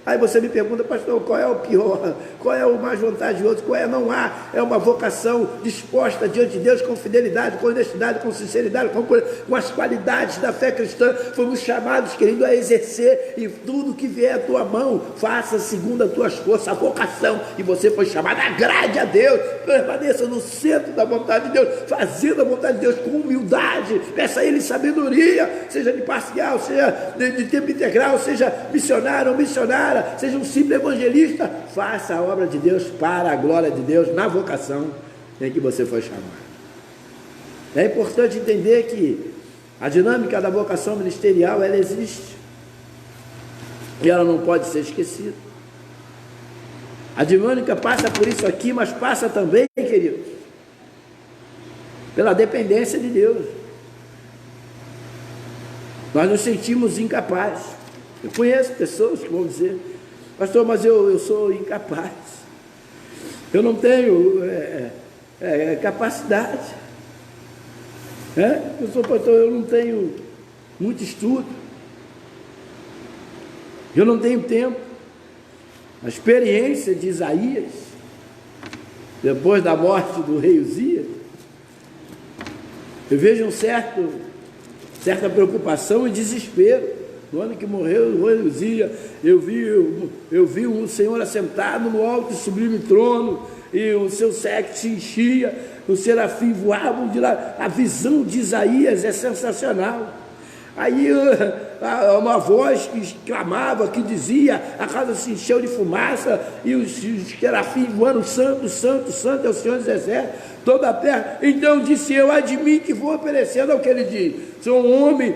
Aí você me pergunta, pastor, qual é o pior? Qual é o mais vantajoso? Qual é? Não há. É uma vocação disposta diante de Deus com fidelidade, com honestidade, com sinceridade, com as qualidades da fé cristã. Fomos chamados, querido, a exercer, e tudo que vier à tua mão, faça segundo as tuas forças, a vocação. E você foi chamado, agrade a Deus, permaneça no centro da vontade de Deus, fazendo a vontade de Deus com humildade, peça a Ele sabedoria, seja de parcial, seja de tempo integral, seja missionário ou missionária, seja um simples evangelista, faça a obra de Deus para a glória de Deus, na vocação em que você foi chamado. É importante entender que a dinâmica da vocação ministerial, ela existe, e ela não pode ser esquecida. A dinâmica passa por isso aqui, mas passa também, queridos, pela dependência de Deus. Nós nos sentimos incapazes. Eu conheço pessoas que vão dizer, pastor, mas eu sou incapaz, eu não tenho capacidade, eu sou pastor, eu não tenho muito estudo, eu não tenho tempo. A experiência de Isaías, depois da morte do rei Uzias, eu vejo certa preocupação e desespero. No ano que morreu o rei Uzias, eu vi um Senhor assentado no alto e sublime trono, e o seu séquito se enchia, os serafins voavam de lá. A visão de Isaías é sensacional. Aí uma voz que clamava, que dizia, a casa se encheu de fumaça, e os serafins voando, santo, santo, santo é o Senhor dos exércitos, toda a terra. Então disse eu, ai de mim que vou perecendo, ao que ele diz, sou um homem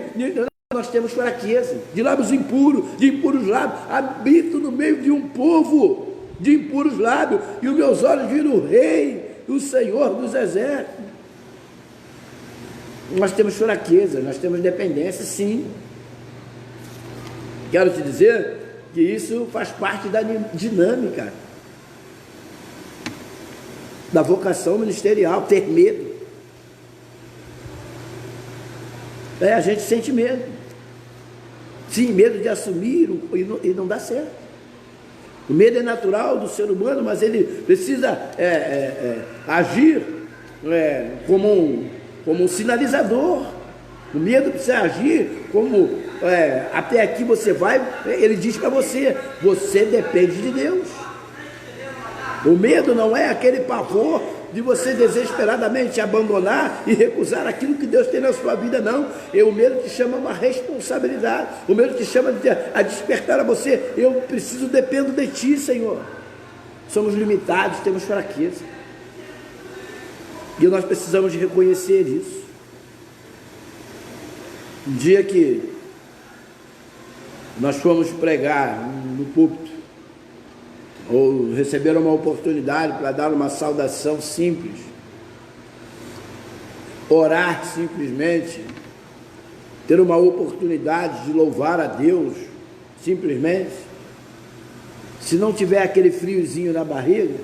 nós temos fraqueza, de lábios impuros, de impuros lábios. Habito no meio de um povo de impuros lábios, e os meus olhos viram o Rei, o Senhor dos exércitos. Nós temos fraqueza, nós temos dependência, sim. Quero te dizer que isso faz parte da dinâmica da vocação ministerial, ter medo. A gente sente medo. Sim, medo de assumir e não dá certo. O medo é natural do ser humano, mas ele precisa agir como um sinalizador. O medo precisa agir como até aqui você vai. Ele diz para você: você depende de Deus. O medo não é aquele pavor de você desesperadamente abandonar e recusar aquilo que Deus tem na sua vida, não. O medo te chama uma responsabilidade. O medo te chama a despertar a você: eu preciso, dependo de ti, Senhor. Somos limitados, temos fraqueza, e nós precisamos de reconhecer isso. Um dia que nós fomos pregar no púlpito, ou receber uma oportunidade para dar uma saudação simples, orar simplesmente, ter uma oportunidade de louvar a Deus simplesmente, se não tiver aquele friozinho na barriga,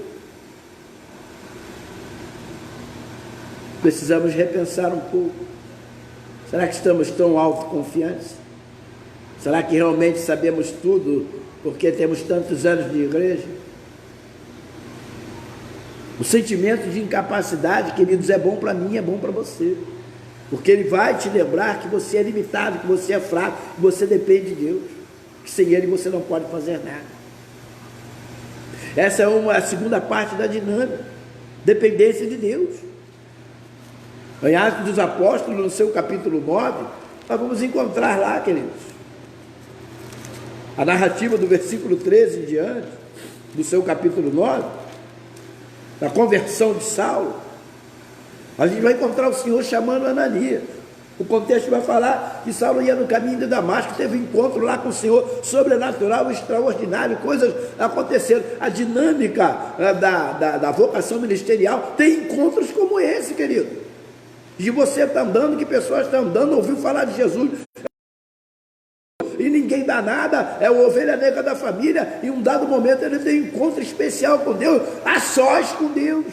precisamos repensar um pouco. Será que estamos tão autoconfiantes? Será que realmente sabemos tudo porque temos tantos anos de igreja? O sentimento de incapacidade, queridos, é bom para mim, é bom para você, porque ele vai te lembrar que você é limitado, que você é fraco, que você depende de Deus, que sem ele você não pode fazer nada. Essa é a segunda parte da dinâmica, dependência de Deus. Em Atos dos Apóstolos, no seu capítulo 9, nós vamos encontrar lá, queridos, a narrativa do versículo 13 em diante, do seu capítulo 9, da conversão de Saulo. A gente vai encontrar o Senhor chamando Ananias. O contexto vai falar que Saulo ia no caminho de Damasco, teve um encontro lá com o Senhor, sobrenatural, extraordinário, coisas aconteceram. A dinâmica da vocação ministerial tem encontros como esse, querido. De você está andando, que pessoas estão andando, ouviu falar de Jesus, e ninguém dá nada, é o ovelha negra da família, e em um dado momento ele tem um encontro especial com Deus, a sós com Deus.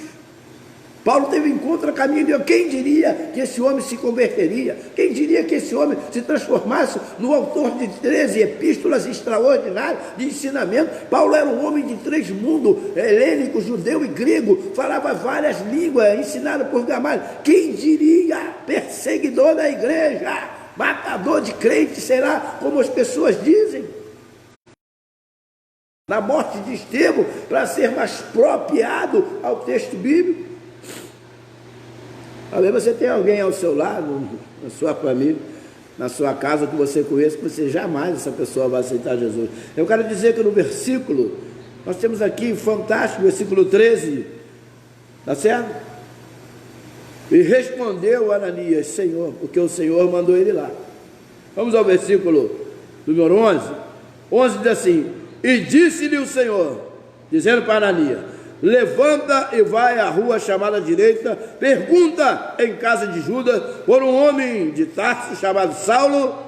Paulo teve um encontro a caminho de Deus. Quem diria que esse homem se converteria? Quem diria que esse homem se transformasse no autor de 13 epístolas extraordinárias de ensinamento? Paulo era um homem de 3 mundos, helênico, judeu e grego, falava várias línguas, ensinado por Gamaliel. Quem diria? Perseguidor da igreja, matador de crentes, será como as pessoas dizem? Na morte de Estevão, para ser mais apropriado ao texto bíblico. Talvez você tenha alguém ao seu lado, na sua família, na sua casa, que você conhece, que você jamais essa pessoa vai aceitar Jesus. Eu quero dizer que no versículo, nós temos aqui, fantástico, versículo 13, tá certo? E respondeu Ananias: Senhor, porque o Senhor mandou ele lá. Vamos ao versículo número 11. 11 diz assim: e disse-lhe o Senhor, dizendo para Ananias: levanta e vai à rua chamada direita, pergunta em casa de Judas por um homem de Tarso chamado Saulo,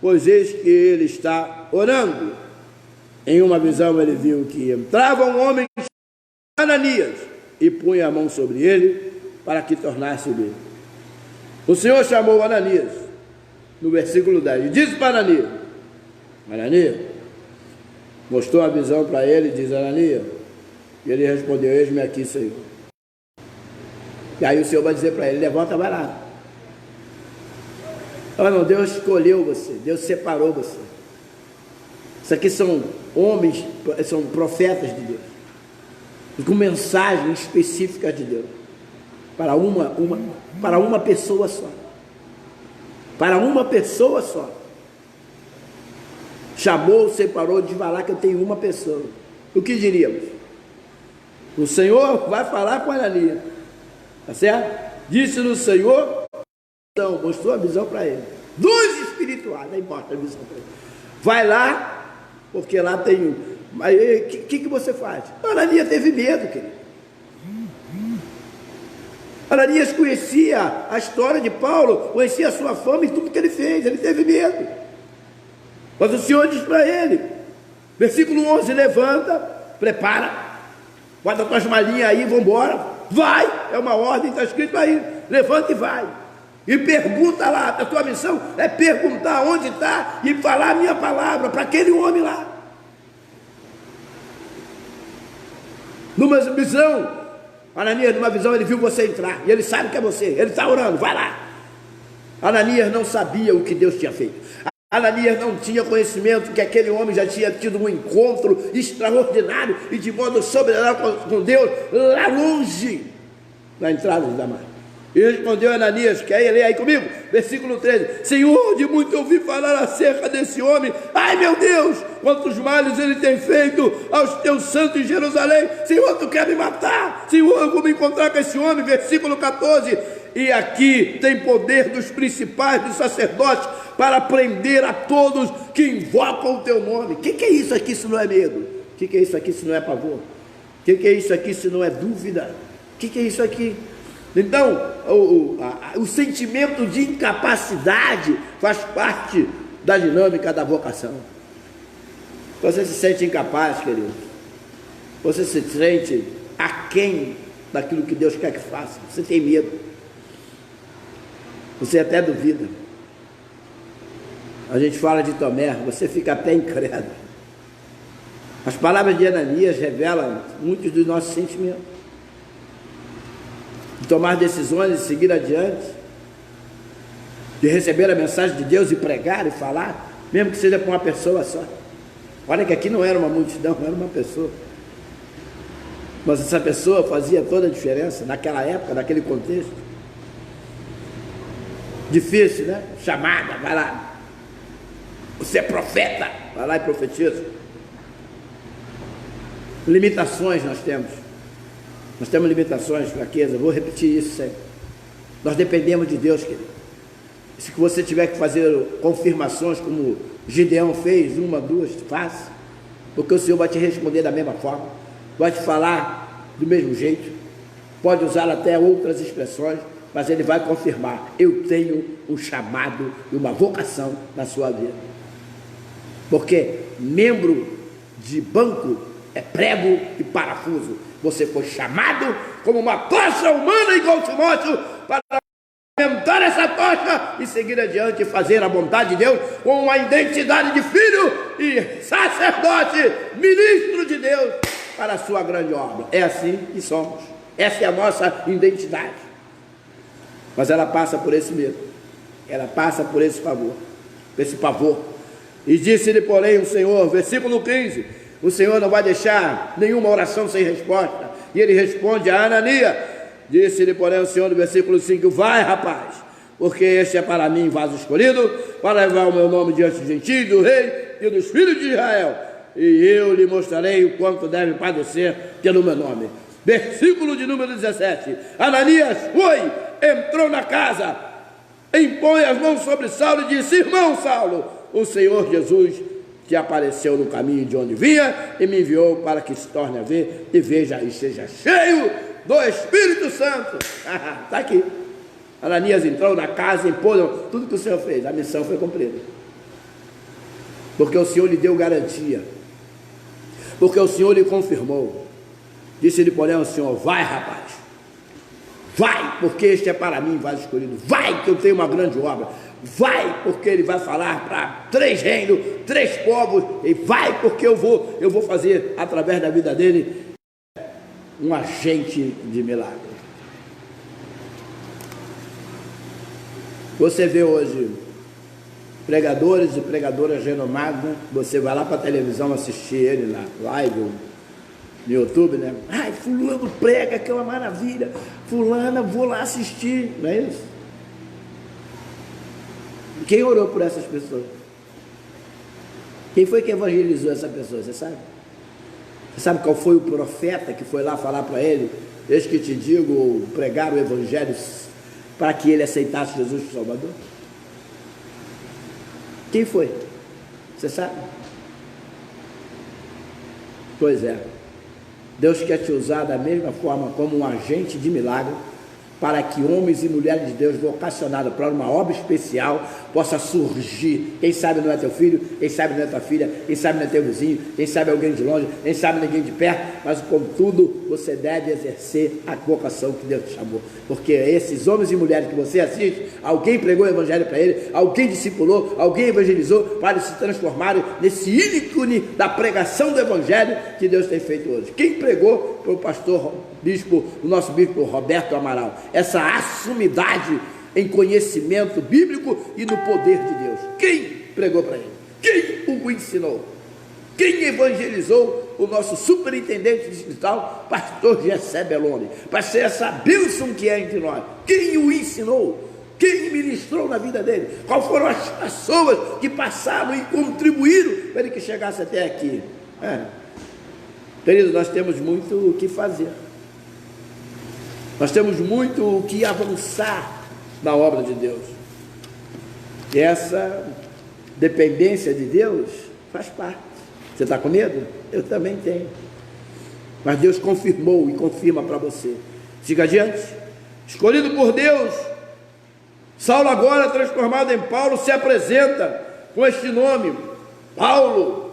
pois eis que ele está orando. Em uma visão ele viu que entrava um homem chamado Ananias e punha a mão sobre ele para que tornasse bem. O Senhor chamou Ananias, no versículo 10, e disse para Ananias: Ananias, mostrou a visão para ele, diz Ananias. E ele respondeu: eis-me aqui, Senhor. E aí o Senhor vai dizer para ele: levanta, vai lá. Oh, não, Deus escolheu você, Deus separou você. Isso aqui são homens, são profetas de Deus, com mensagens específicas de Deus, para uma pessoa só. Para uma pessoa só. Chamou, separou, de falar que eu tenho uma pessoa. O que diríamos? O Senhor vai falar com Ananias, tá certo? Disse-lhe o Senhor, então, mostrou a visão para ele. Luz espiritual espirituais, não importa a visão. Vai lá, porque lá tem... Mas o que você faz? Ananias teve medo, querido. Ananias conhecia a história de Paulo, conhecia a sua fama e tudo que ele fez, ele teve medo. Mas o Senhor diz para ele, versículo 11, levanta, prepara, guarda as tuas malinhas aí, vamos embora, vai, é uma ordem, está escrito aí, levanta e vai. E pergunta lá, a tua missão é perguntar onde está e falar a minha palavra para aquele homem lá. Numa visão, Ananias, numa visão, ele viu você entrar, e ele sabe que é você, ele está orando, vai lá. Ananias não sabia o que Deus tinha feito. Ananias não tinha conhecimento que aquele homem já tinha tido um encontro extraordinário e de modo sobrenatural com Deus, lá longe, na entrada de Damasco. E respondeu Ananias, quer ler aí comigo? Versículo 13, Senhor, de muito ouvi falar acerca desse homem, ai meu Deus, quantos males ele tem feito aos teus santos em Jerusalém. Senhor, tu quer me matar? Senhor, eu vou me encontrar com esse homem. Versículo 14, e aqui tem poder dos principais dos sacerdotes para prender a todos que invocam o teu nome. O que é isso aqui se não é medo? O que é isso aqui se não é pavor? O que é isso aqui se não é dúvida? O que é isso aqui? Então, o sentimento de incapacidade faz parte da dinâmica da vocação. Você se sente incapaz, querido. Você se sente aquém daquilo que Deus quer que faça. Você tem medo. Você até duvida. A gente fala de Tomé, você fica até incrédulo. As palavras de Ananias revelam muitos dos nossos sentimentos. De tomar decisões e seguir adiante, de receber a mensagem de Deus e pregar e falar, mesmo que seja para uma pessoa só. Olha que aqui não era uma multidão, era uma pessoa. Mas essa pessoa fazia toda a diferença naquela época, naquele contexto. Difícil, né? Chamada, vai lá. Você é profeta, vai lá e profetiza. Limitações nós temos. Nós temos limitações, fraqueza, vou repetir isso sempre. Nós dependemos de Deus, querido. Se você tiver que fazer confirmações, como Gideão fez, uma, duas, faça, porque o Senhor vai te responder da mesma forma, vai te falar do mesmo jeito, pode usar até outras expressões, mas Ele vai confirmar, eu tenho um chamado e uma vocação na sua vida. Porque membro de banco é prego e parafuso. Você foi chamado como uma tocha humana igual Timóteo para aumentar essa tocha e seguir adiante e fazer a vontade de Deus com uma identidade de filho e sacerdote, ministro de Deus para a sua grande obra. É assim que somos. Essa é a nossa identidade. Mas ela passa por esse medo. Ela passa por esse pavor. E disse-lhe, porém, o Senhor, versículo 15, o Senhor não vai deixar nenhuma oração sem resposta. E ele responde a Ananias, disse-lhe, porém, o Senhor, no versículo 5, vai, rapaz, porque este é para mim vaso escolhido, para levar o meu nome diante dos gentios, do rei e dos filhos de Israel, e eu lhe mostrarei o quanto deve padecer pelo meu nome. Versículo de número 17, Ananias foi, entrou na casa, impõe as mãos sobre Saulo e disse, irmão Saulo, o Senhor Jesus te apareceu no caminho de onde vinha e me enviou para que se torne a ver e veja e seja cheio do Espírito Santo. Está aqui. Ananias entrou na casa e impôs tudo que o Senhor fez, a missão foi cumprida. Porque o Senhor lhe deu garantia. Porque o Senhor lhe confirmou. Disse-lhe, porém, o Senhor, vai, rapaz. Vai, porque este é para mim vaso escolhido. Vai, que eu tenho uma grande obra. Vai, porque ele vai falar para 3 reinos, 3 povos. E vai, porque eu vou fazer, através da vida dele, um agente de milagre. Você vê hoje pregadores e pregadoras renomados, né? Você vai lá para a televisão assistir ele na live, no YouTube, né? Ai, fulano prega, que é uma maravilha. Fulana, vou lá assistir. Não é isso? Quem orou por essas pessoas? Quem foi que evangelizou essa pessoa? Você sabe? Você sabe qual foi o profeta que foi lá falar para ele? Eis que te digo, pregar o evangelho para que ele aceitasse Jesus como Salvador? Quem foi? Você sabe? Pois é. Deus quer te usar da mesma forma como um agente de milagre, para que homens e mulheres de Deus vocacionados para uma obra especial possa surgir. Quem sabe não é teu filho, quem sabe não é tua filha, quem sabe não é teu vizinho, quem sabe é alguém de longe, quem sabe ninguém de perto, mas contudo você deve exercer a vocação que Deus te chamou, porque esses homens e mulheres que você assiste, alguém pregou o evangelho para ele, alguém discipulou, alguém evangelizou para se transformarem nesse ícone da pregação do evangelho que Deus tem feito hoje. Quem pregou foi o pastor bispo, o nosso bispo Roberto Amaral, essa assumidade em conhecimento bíblico e no poder de Deus. Quem pregou para ele? Quem o ensinou? Quem evangelizou? O nosso superintendente distrital, pastor Gessé Belloni, para ser essa bênção que é entre nós. Quem o ensinou? Quem ministrou na vida dele? Quais foram as pessoas que passaram e contribuíram para ele que chegasse até aqui? Querido, nós temos muito o que fazer. Nós temos muito o que avançar na obra de Deus. E essa dependência de Deus faz parte. Você está com medo? Eu também tenho. Mas Deus confirmou e confirma para você. Siga adiante. Escolhido por Deus, Saulo, agora transformado em Paulo, se apresenta com este nome, Paulo.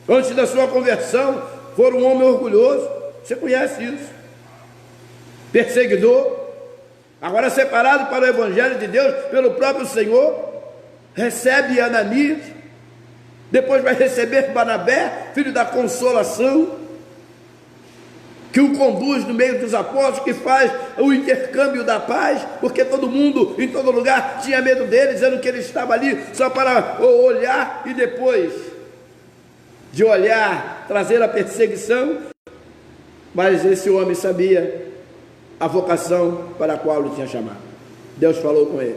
Antes da sua conversão, foi um homem orgulhoso. Você conhece isso? Perseguidor, agora separado para o evangelho de Deus pelo próprio Senhor, recebe Ananias, depois vai receber Barnabé, filho da consolação, que o conduz no meio dos apóstolos, que faz o intercâmbio da paz, porque todo mundo, em todo lugar, tinha medo dele, dizendo que ele estava ali só para olhar e depois de olhar, trazer a perseguição. Mas esse homem sabia a vocação para a qual ele tinha chamado. Deus falou com ele.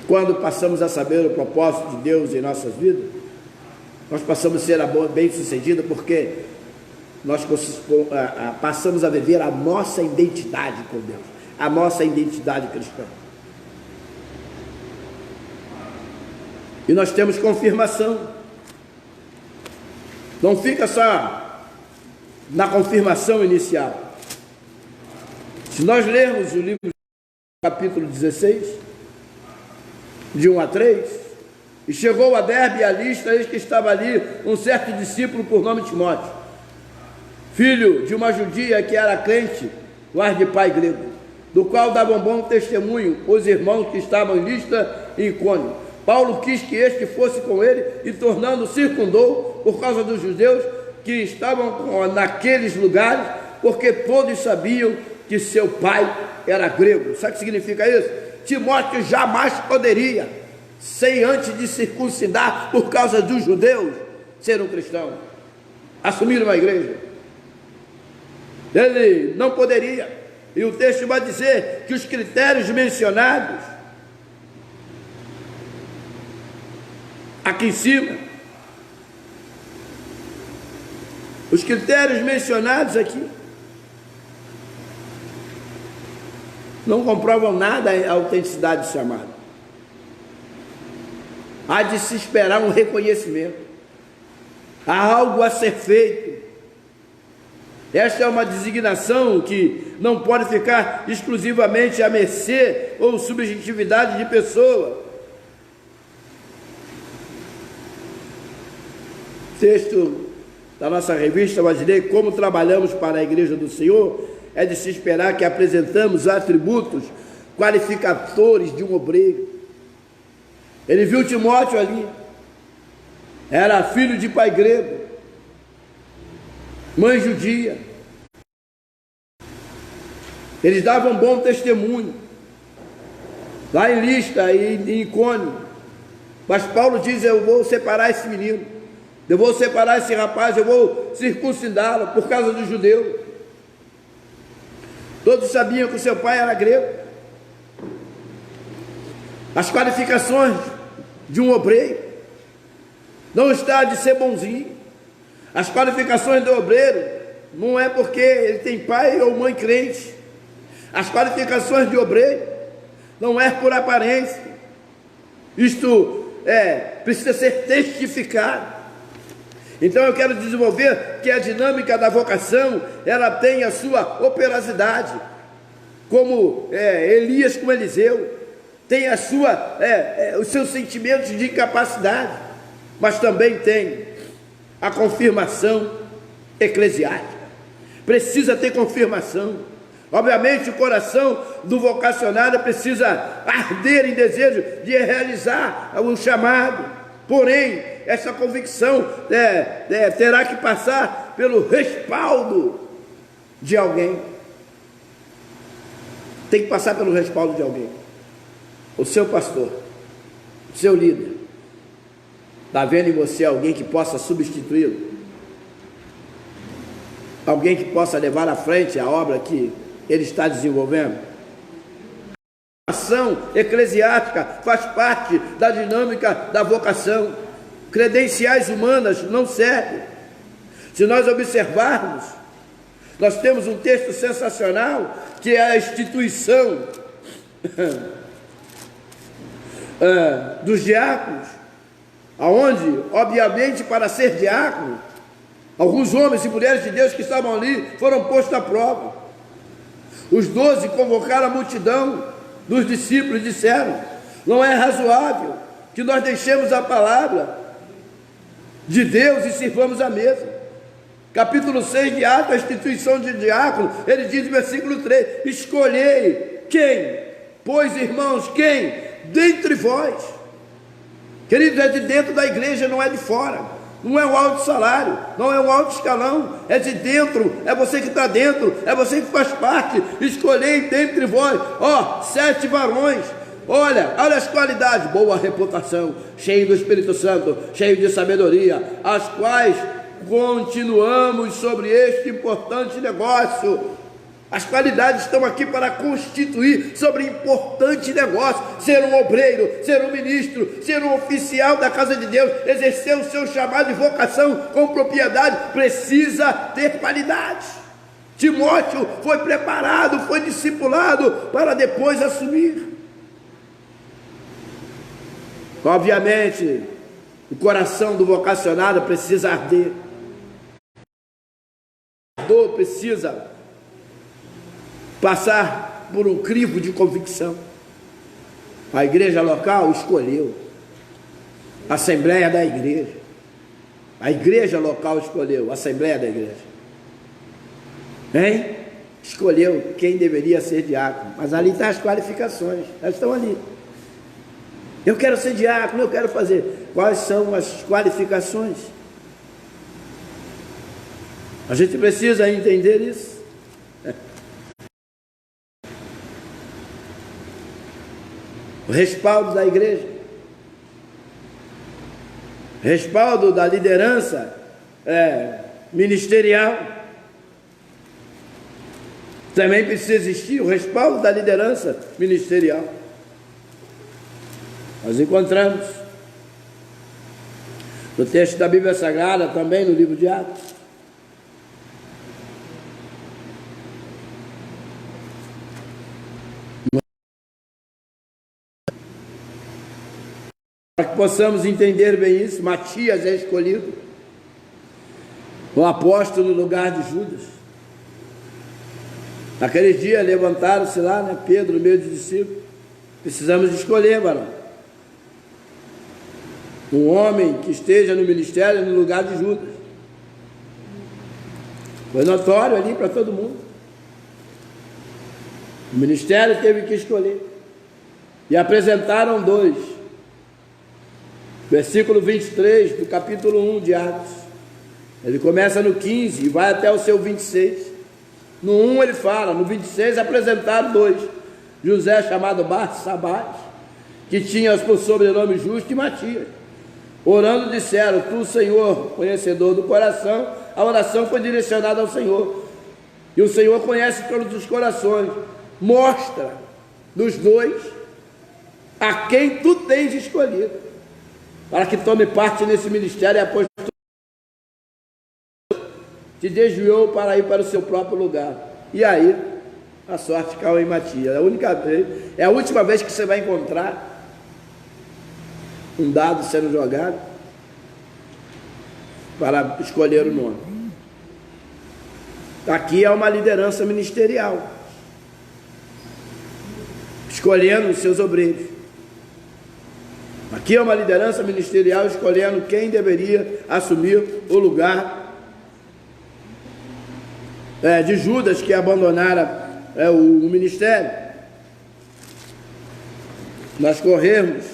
Quando passamos a saber o propósito de Deus em nossas vidas, nós passamos a ser bem-sucedidos, porque nós passamos a viver a nossa identidade com Deus, a nossa identidade cristã. E nós temos confirmação. Não fica só na confirmação inicial. Se nós lermos o livro capítulo 16, de 1 a 3, e chegou a Derbe e a Listra, eis que estava ali um certo discípulo por nome Timóteo, filho de uma judia que era crente, mas de pai grego, do qual davam bom testemunho os irmãos que estavam em Listra e Icônio. Paulo quis que este fosse com ele, e tornando circundou por causa dos judeus que estavam naqueles lugares, porque todos sabiam que seu pai era grego. Sabe o que significa isso? Timóteo jamais poderia, sem antes de circuncidar por causa dos judeus, ser um cristão, assumir uma igreja. Ele não poderia. E o texto vai dizer que os critérios mencionados aqui em cima, os critérios mencionados aqui não comprovam nada a autenticidade do chamado. Há de se esperar um reconhecimento, há algo a ser feito. Esta é uma designação que não pode ficar exclusivamente à mercê ou subjetividade de pessoa. Texto da nossa revista Vasilei, como trabalhamos para a igreja do Senhor, é de se esperar que apresentamos atributos qualificadores de um obreiro. Ele viu Timóteo ali, era filho de pai grego, mãe judia. Eles davam bom testemunho lá em Listra e em Icônio. Mas Paulo diz: eu vou separar esse menino, eu vou separar esse rapaz, eu vou circuncidá-lo por causa dos judeus. Todos sabiam que o seu pai era grego. As qualificações de um obreiro não está de ser bonzinho. As qualificações do obreiro não é porque ele tem pai ou mãe crente. As qualificações de obreiro não é por aparência. Isto precisa ser testificado. Então eu quero desenvolver que a dinâmica da vocação, ela tem a sua operosidade, como Elias com Eliseu, tem os seus sentimentos de incapacidade, mas também tem a confirmação eclesiástica. Precisa ter confirmação. Obviamente o coração do vocacionado precisa arder em desejo de realizar o chamado, porém essa convicção terá que passar pelo respaldo de alguém. Tem que passar pelo respaldo de alguém. O seu pastor, o seu líder, está vendo em você alguém que possa substituí-lo? Alguém que possa levar à frente a obra que ele está desenvolvendo? A ação eclesiástica faz parte da dinâmica da vocação. Credenciais humanas não servem. Se nós observarmos, nós temos um texto sensacional, que é a instituição dos diáconos, aonde, obviamente, para ser diácono, alguns homens e mulheres de Deus que estavam ali foram postos à prova. Os 12 convocaram a multidão dos discípulos e disseram: não é razoável que nós deixemos a palavra de Deus e sirvamos a mesa. Capítulo 6 de Atos, a instituição de diácono, ele diz no versículo 3: escolhei quem? Pois, irmãos, quem? Dentre vós. Queridos, é de dentro da igreja, não é de fora. Não é um alto salário, não é um alto escalão, é de dentro, é você que está dentro, é você que faz parte. Escolhei dentre vós, 7 varões. Olha as qualidades: boa reputação, cheio do Espírito Santo, cheio de sabedoria, as quais continuamos sobre este importante negócio. As qualidades estão aqui para constituir sobre importante negócio: ser um obreiro, ser um ministro, ser um oficial da casa de Deus, exercer o seu chamado e vocação com propriedade. Precisa ter qualidades. Timóteo foi preparado, foi discipulado para depois assumir. Obviamente, o coração do vocacionado precisa arder. A dor precisa passar por um crivo de convicção. A igreja local escolheu, a assembleia da igreja, a igreja local escolheu, a assembleia da igreja, escolheu quem deveria ser diácono. Mas ali estão as qualificações, elas estão ali. Eu quero ser diácono, eu quero fazer. Quais são as qualificações? A gente precisa entender isso. O respaldo da igreja, respaldo da liderança ministerial. Também precisa existir o respaldo da liderança ministerial. Nós encontramos no texto da Bíblia Sagrada, também no livro de Atos, para que possamos entender bem isso. Matias é escolhido, o apóstolo no lugar de Judas. Naqueles dias levantaram-se lá, Pedro, no meio dos discípulos. Precisamos escolher, varão, um homem que esteja no ministério no lugar de Judas. Foi notório ali para todo mundo. O ministério teve que escolher. E apresentaram 2. Versículo 23 do capítulo 1 de Atos. Ele começa no 15 e vai até o seu 26. No 1 ele fala, no 26 apresentaram 2. José, chamado Barsabás, que tinha por sobrenome Justo, e Matias. Orando disseram: tu, Senhor, conhecedor do coração. A oração foi direcionada ao Senhor, e o Senhor conhece todos os corações. Mostra dos 2 a quem tu tens escolhido, para que tome parte nesse ministério apóstolo. Te desviou para ir para o seu próprio lugar. E aí, a sorte caiu em Matias. É a última vez que você vai encontrar um dado sendo jogado para escolher o nome. Aqui é uma liderança ministerial, escolhendo os seus obreiros. Aqui é uma liderança ministerial escolhendo quem deveria assumir o lugar de Judas, que abandonara o ministério. Nós corremos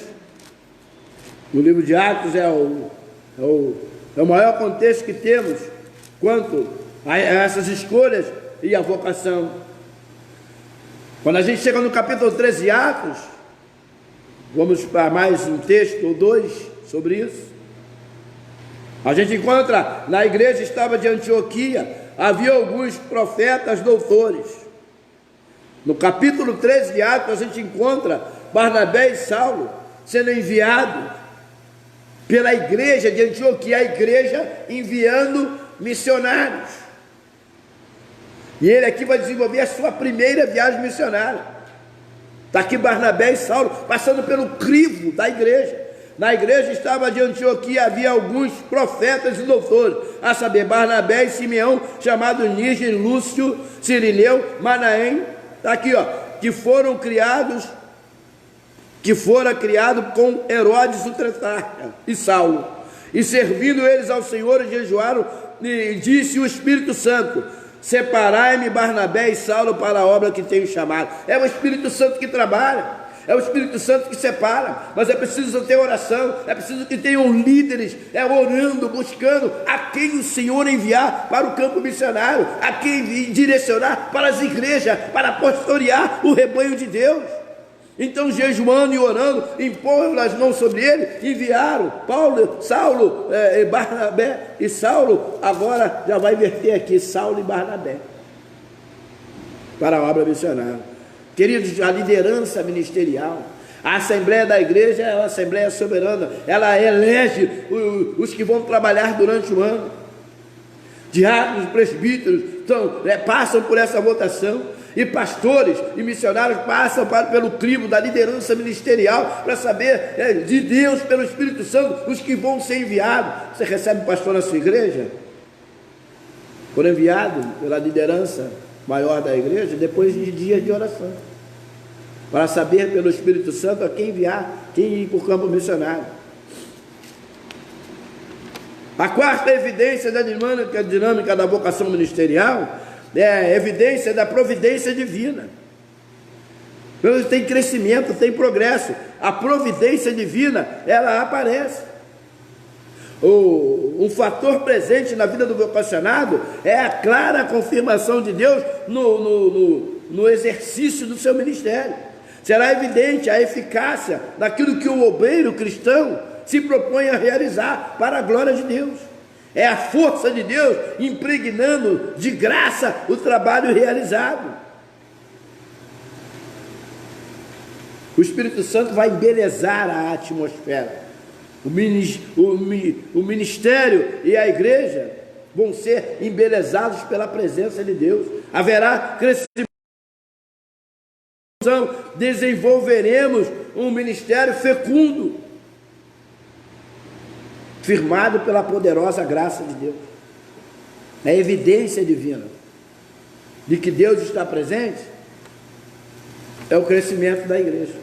no livro de Atos, é o maior contexto que temos quanto a essas escolhas e a vocação. Quando a gente chega no capítulo 13 de Atos, vamos para mais um texto ou dois sobre isso. A gente encontra, na igreja estava de Antioquia, havia alguns profetas doutores. No capítulo 13 de Atos, a gente encontra Barnabé e Saulo sendo enviados pela igreja de Antioquia, a igreja enviando missionários. E ele aqui vai desenvolver a sua primeira viagem missionária. Está aqui Barnabé e Saulo passando pelo crivo da igreja. Na igreja estava de Antioquia, havia alguns profetas e doutores, a saber, Barnabé e Simeão, chamado Níger, Lúcio, Cirineu, Manaém, está aqui, que fora criado com Herodes o tetrarca e Saulo, e servindo eles ao Senhor, jejuaram, e disse o Espírito Santo: separai-me Barnabé e Saulo para a obra que tenho chamado. É o Espírito Santo que trabalha, é o Espírito Santo que separa, mas é preciso ter oração, é preciso que tenham líderes, orando, buscando a quem o Senhor enviar para o campo missionário, a quem direcionar para as igrejas, para pastorear o rebanho de Deus. Então, jejuando e orando, imporam as mãos sobre ele, enviaram Saulo, Barnabé e Saulo. Agora já vai inverter aqui, Saulo e Barnabé, para a obra missionária. Queridos, a liderança ministerial, a assembleia da igreja é uma assembleia soberana, ela elege os que vão trabalhar durante o ano. Diáconos, presbíteros passam por essa votação, e pastores e missionários passam pelo crivo da liderança ministerial para saber de Deus, pelo Espírito Santo, os que vão ser enviados. Você recebe um pastor na sua igreja? Foram enviados pela liderança maior da igreja depois de dias de oração, para saber pelo Espírito Santo a quem enviar, quem ir para o campo missionário. A quarta evidência da dinâmica da vocação ministerial é a evidência da providência divina. Tem crescimento, tem progresso, a providência divina, ela aparece. Um fator presente na vida do vocacionado é a clara confirmação de Deus no exercício do seu ministério. Será evidente a eficácia daquilo que o obreiro cristão se propõe a realizar para a glória de Deus. É a força de Deus impregnando de graça o trabalho realizado. O Espírito Santo vai embelezar a atmosfera. O ministério e a igreja vão ser embelezados pela presença de Deus. Haverá crescimento. Desenvolveremos um ministério fecundo, firmado pela poderosa graça de Deus. É evidência divina de que Deus está presente. É o crescimento da igreja.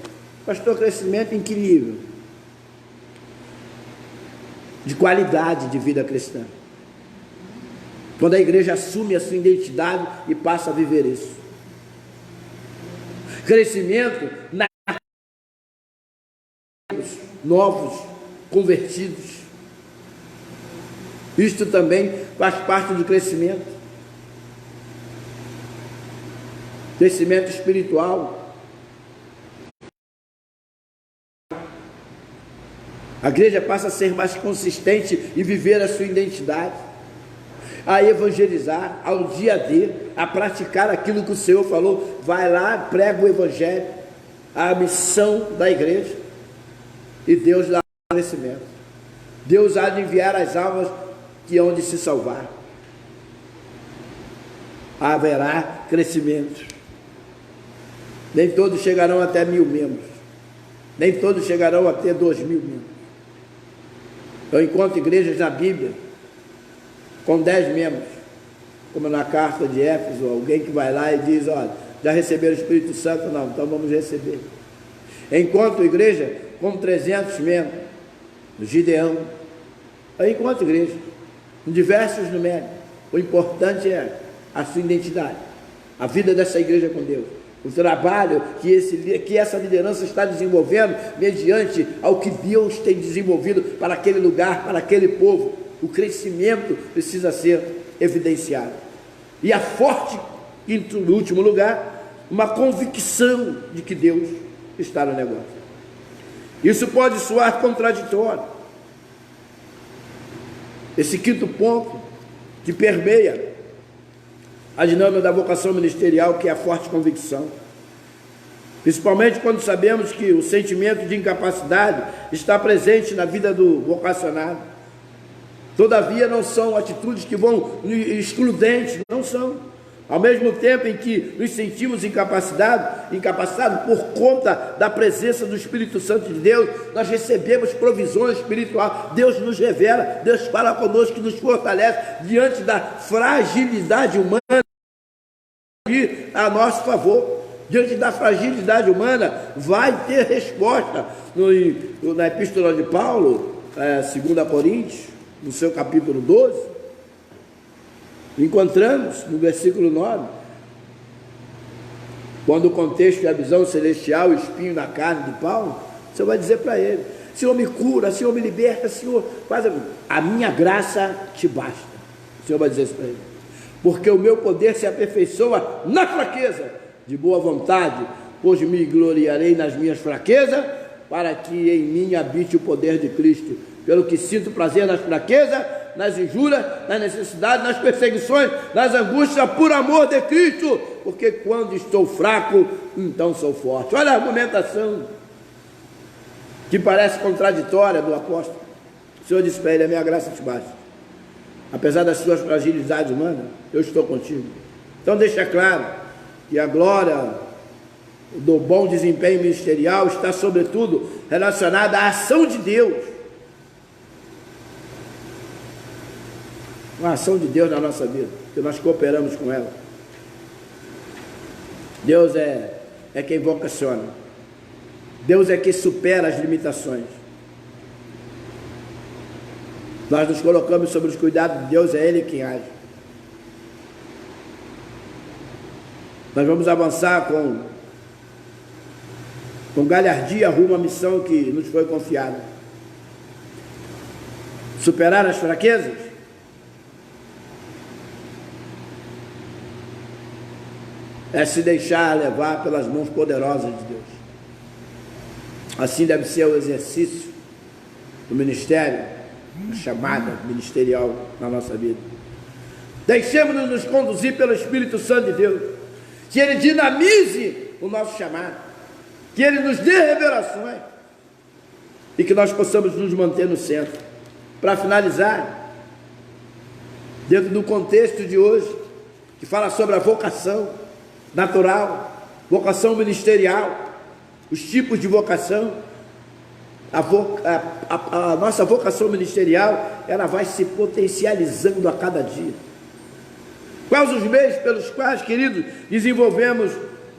Pastor, crescimento incrível de qualidade de vida cristã, quando a igreja assume a sua identidade e passa a viver isso. Crescimento na novos convertidos. Isto também faz parte do crescimento. Crescimento espiritual. A igreja passa a ser mais consistente e viver a sua identidade, a evangelizar, ao dia a dia, a praticar aquilo que o Senhor falou. Vai lá, prega o evangelho, a missão da igreja, e Deus dá crescimento. Deus há de enviar as almas que hão de se salvar. Haverá crescimento. Nem todos chegarão até 1000 membros. Nem todos chegarão a ter 2000 membros. Eu encontro igrejas na Bíblia com 10 membros, como na carta de Éfeso, alguém que vai lá e diz, olha, já receberam o Espírito Santo? Não, então vamos receber. Encontro igreja com 300 membros, no Gideão. Eu encontro igreja com diversos numéricos. O importante é a sua identidade, a vida dessa igreja com Deus, o trabalho que essa liderança está desenvolvendo mediante ao que Deus tem desenvolvido para aquele lugar, para aquele povo. O crescimento precisa ser evidenciado. E a forte, em último lugar, uma convicção de que Deus está no negócio. Isso pode soar contraditório. Esse quinto ponto que permeia a dinâmica da vocação ministerial, que é a forte convicção. Principalmente quando sabemos que o sentimento de incapacidade está presente na vida do vocacionado. Todavia, não são atitudes que vão excludentes, não são. Ao mesmo tempo em que nos sentimos incapacitados por conta da presença do Espírito Santo de Deus, nós recebemos provisões espirituais. Deus nos revela, Deus fala conosco, que nos fortalece diante da fragilidade humana a nosso favor. Diante da fragilidade humana, vai ter resposta. Na Epístola de Paulo, 2 Coríntios, no seu capítulo 12, encontramos no versículo 9, quando o contexto é a visão celestial, o espinho na carne de Paulo, você vai dizer para ele, Senhor me cura, Senhor me liberta, Senhor, a minha graça te basta. O Senhor vai dizer isso para ele, porque o meu poder se aperfeiçoa na fraqueza. De boa vontade, pois me gloriarei nas minhas fraquezas, para que em mim habite o poder de Cristo. Pelo que sinto prazer nas fraquezas, nas injúrias, nas necessidades, nas perseguições, nas angústias, por amor de Cristo, porque quando estou fraco, então sou forte. Olha a argumentação que parece contraditória do apóstolo. O Senhor disse para ele, a minha graça te basta. Apesar das suas fragilidades humanas, eu estou contigo. Então deixa claro que a glória do bom desempenho ministerial está sobretudo relacionada à ação de Deus. Uma ação de Deus na nossa vida, que nós cooperamos com ela. Deus é quem vocaciona. Deus é quem supera as limitações. Nós nos colocamos sob os cuidados de Deus, é Ele quem age. Nós vamos avançar com galhardia rumo à missão que nos foi confiada. Superar as fraquezas? É se deixar levar pelas mãos poderosas de Deus. Assim deve ser o exercício do ministério, a chamada ministerial na nossa vida. Deixemos-nos nos conduzir pelo Espírito Santo de Deus, que Ele dinamize o nosso chamado, que Ele nos dê revelações e que nós possamos nos manter no centro. Para finalizar, dentro do contexto de hoje, que fala sobre a vocação natural, vocação ministerial, os tipos de vocação, a nossa vocação ministerial, ela vai se potencializando a cada dia. Quais os meios pelos quais, queridos, desenvolvemos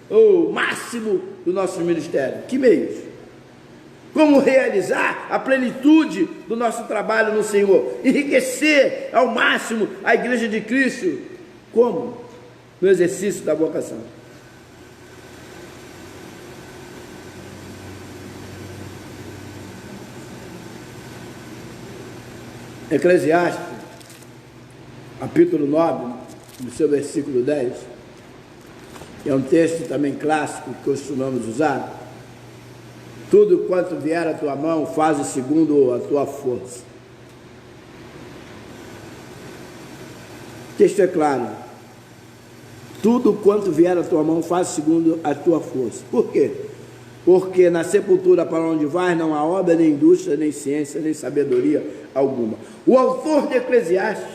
o máximo do nosso ministério? Que meios? Como realizar a plenitude do nosso trabalho no Senhor? Enriquecer ao máximo a Igreja de Cristo? Como? No exercício da vocação. Eclesiastes, capítulo 9, no seu versículo 10, é um texto também clássico que costumamos usar. Tudo quanto vier à tua mão, faze segundo a tua força. O texto é claro. Tudo quanto vier à tua mão, faz segundo a tua força. Por quê? Porque na sepultura para onde vais não há obra, nem indústria, nem ciência, nem sabedoria alguma. O autor de Eclesiastes,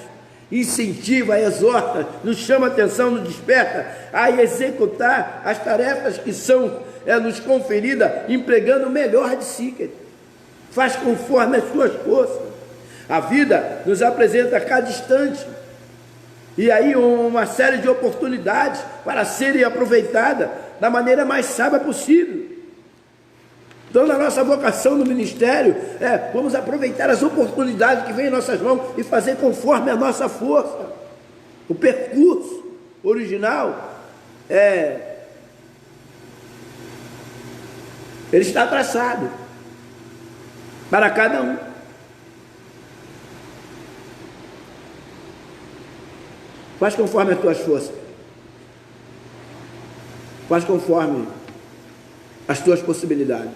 incentiva, exorta, nos chama a atenção, nos desperta a executar as tarefas que são nos conferidas, empregando o melhor de si, querido. Faz conforme as suas forças. A vida nos apresenta a cada instante, e aí uma série de oportunidades para serem aproveitadas da maneira mais sábia possível. Então, na nossa vocação no ministério, vamos aproveitar as oportunidades que vêm em nossas mãos e fazer conforme a nossa força. O percurso original ele está traçado para cada um. Faz conforme as tuas forças. Faz conforme as tuas possibilidades.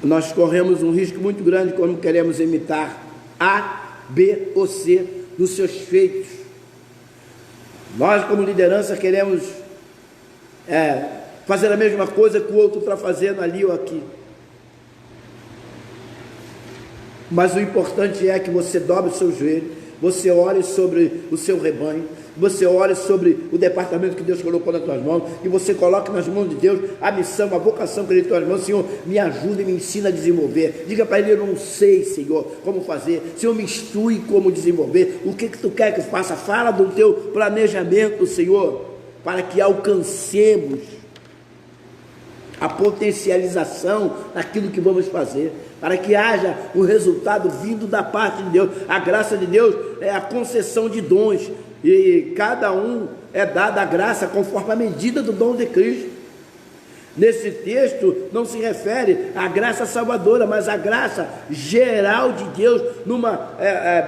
Nós corremos um risco muito grande quando queremos imitar A, B ou C nos seus feitos. Nós, como liderança, queremos fazer a mesma coisa que o outro está fazendo ali ou aqui. Mas o importante é que você dobre o seu joelho, você ore sobre o seu rebanho, você ore sobre o departamento que Deus colocou nas tuas mãos, e você coloque nas mãos de Deus a missão, a vocação que Ele tem nas tuas mãos. Senhor, me ajuda e me ensina a desenvolver. Diga para Ele: eu não sei, Senhor, como fazer. Senhor, me instrui como desenvolver. O que Tu quer que eu faça? Fala do Teu planejamento, Senhor, para que alcancemos a potencialização daquilo que vamos fazer, para que haja um resultado vindo da parte de Deus. A graça de Deus é a concessão de dons, e cada um é dada a graça conforme a medida do dom de Cristo. Nesse texto não se refere à graça salvadora, mas à graça geral de Deus, numa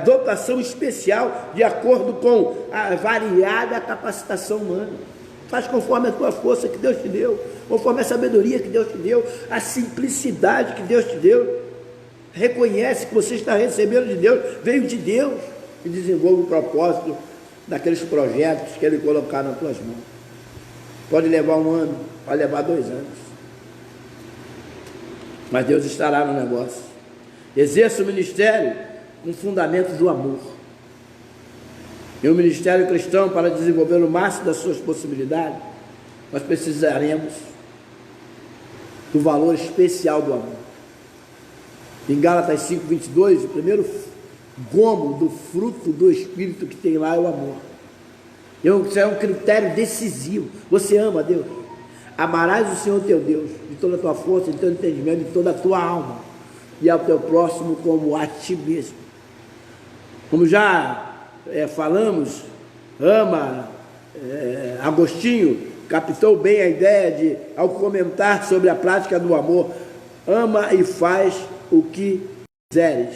dotação especial, de acordo com a variada capacitação humana. Faz conforme a tua força que Deus te deu, conforme a sabedoria que Deus te deu, a simplicidade que Deus te deu. Reconhece que você está recebendo de Deus, veio de Deus, e desenvolve o propósito daqueles projetos que Ele colocar nas tuas mãos. Pode levar 1 ano, pode levar 2 anos, mas Deus estará no negócio. Exerça o ministério com fundamentos do amor. E o ministério cristão, para desenvolver o máximo das suas possibilidades, nós precisaremos do valor especial do amor. Em Gálatas 5:22, o primeiro gomo do fruto do Espírito que tem lá é o amor. Isso é um critério decisivo. Você ama a Deus? Amarás o Senhor teu Deus de toda a tua força, de todo entendimento, de toda a tua alma, e ao teu próximo como a ti mesmo. Como já falamos, Agostinho captou bem a ideia ao comentar sobre a prática do amor: ama e faz o que quiseres.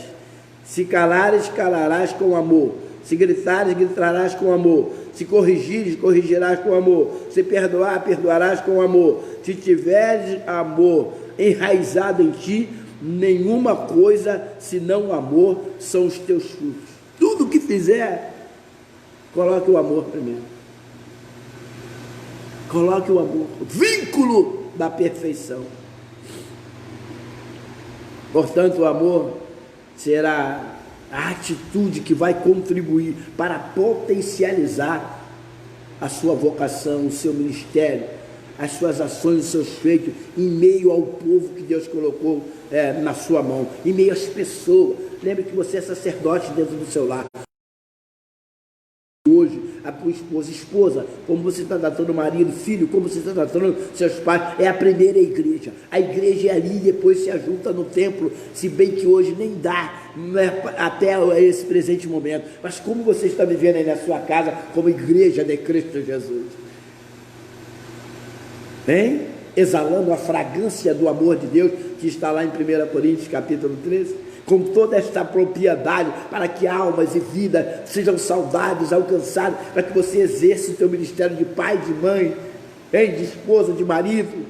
Se calares, calarás com amor. Se gritares, gritarás com amor. Se corrigires, corrigirás com amor. Se perdoar, perdoarás com amor. Se tiveres amor enraizado em ti, nenhuma coisa senão o amor são os teus frutos. Tudo que fizer, coloque o amor primeiro. Coloque o amor, o vínculo da perfeição. Portanto, o amor será a atitude que vai contribuir para potencializar a sua vocação, o seu ministério, as suas ações, os seus feitos, em meio ao povo que Deus colocou na sua mão, em meio às pessoas. Lembre que você é sacerdote dentro do seu lar. Hoje, a tua esposa, como você está tratando o marido, filho, como você está tratando seus pais, é a primeira igreja. A igreja é ali, depois se ajunta no templo, se bem que hoje nem dá, até esse presente momento. Mas como você está vivendo aí na sua casa, como igreja de Cristo Jesus? Hein? Exalando a fragrância do amor de Deus, que está lá em 1 Coríntios capítulo 13. Com toda esta propriedade, para que almas e vida sejam saudáveis, alcançadas, para que você exerça o teu ministério de pai, de mãe, de esposa, de marido.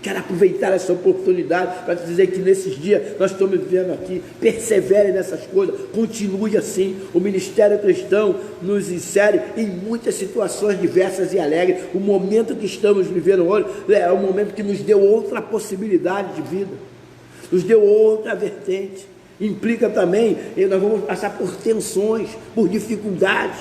Quero aproveitar essa oportunidade para te dizer que nesses dias nós estamos vivendo aqui. Persevere nessas coisas, continue assim. O ministério cristão nos insere em muitas situações diversas e alegres. O momento que estamos vivendo hoje é um momento que nos deu outra possibilidade de vida, nos deu outra vertente. Implica também, nós vamos passar por tensões, por dificuldades.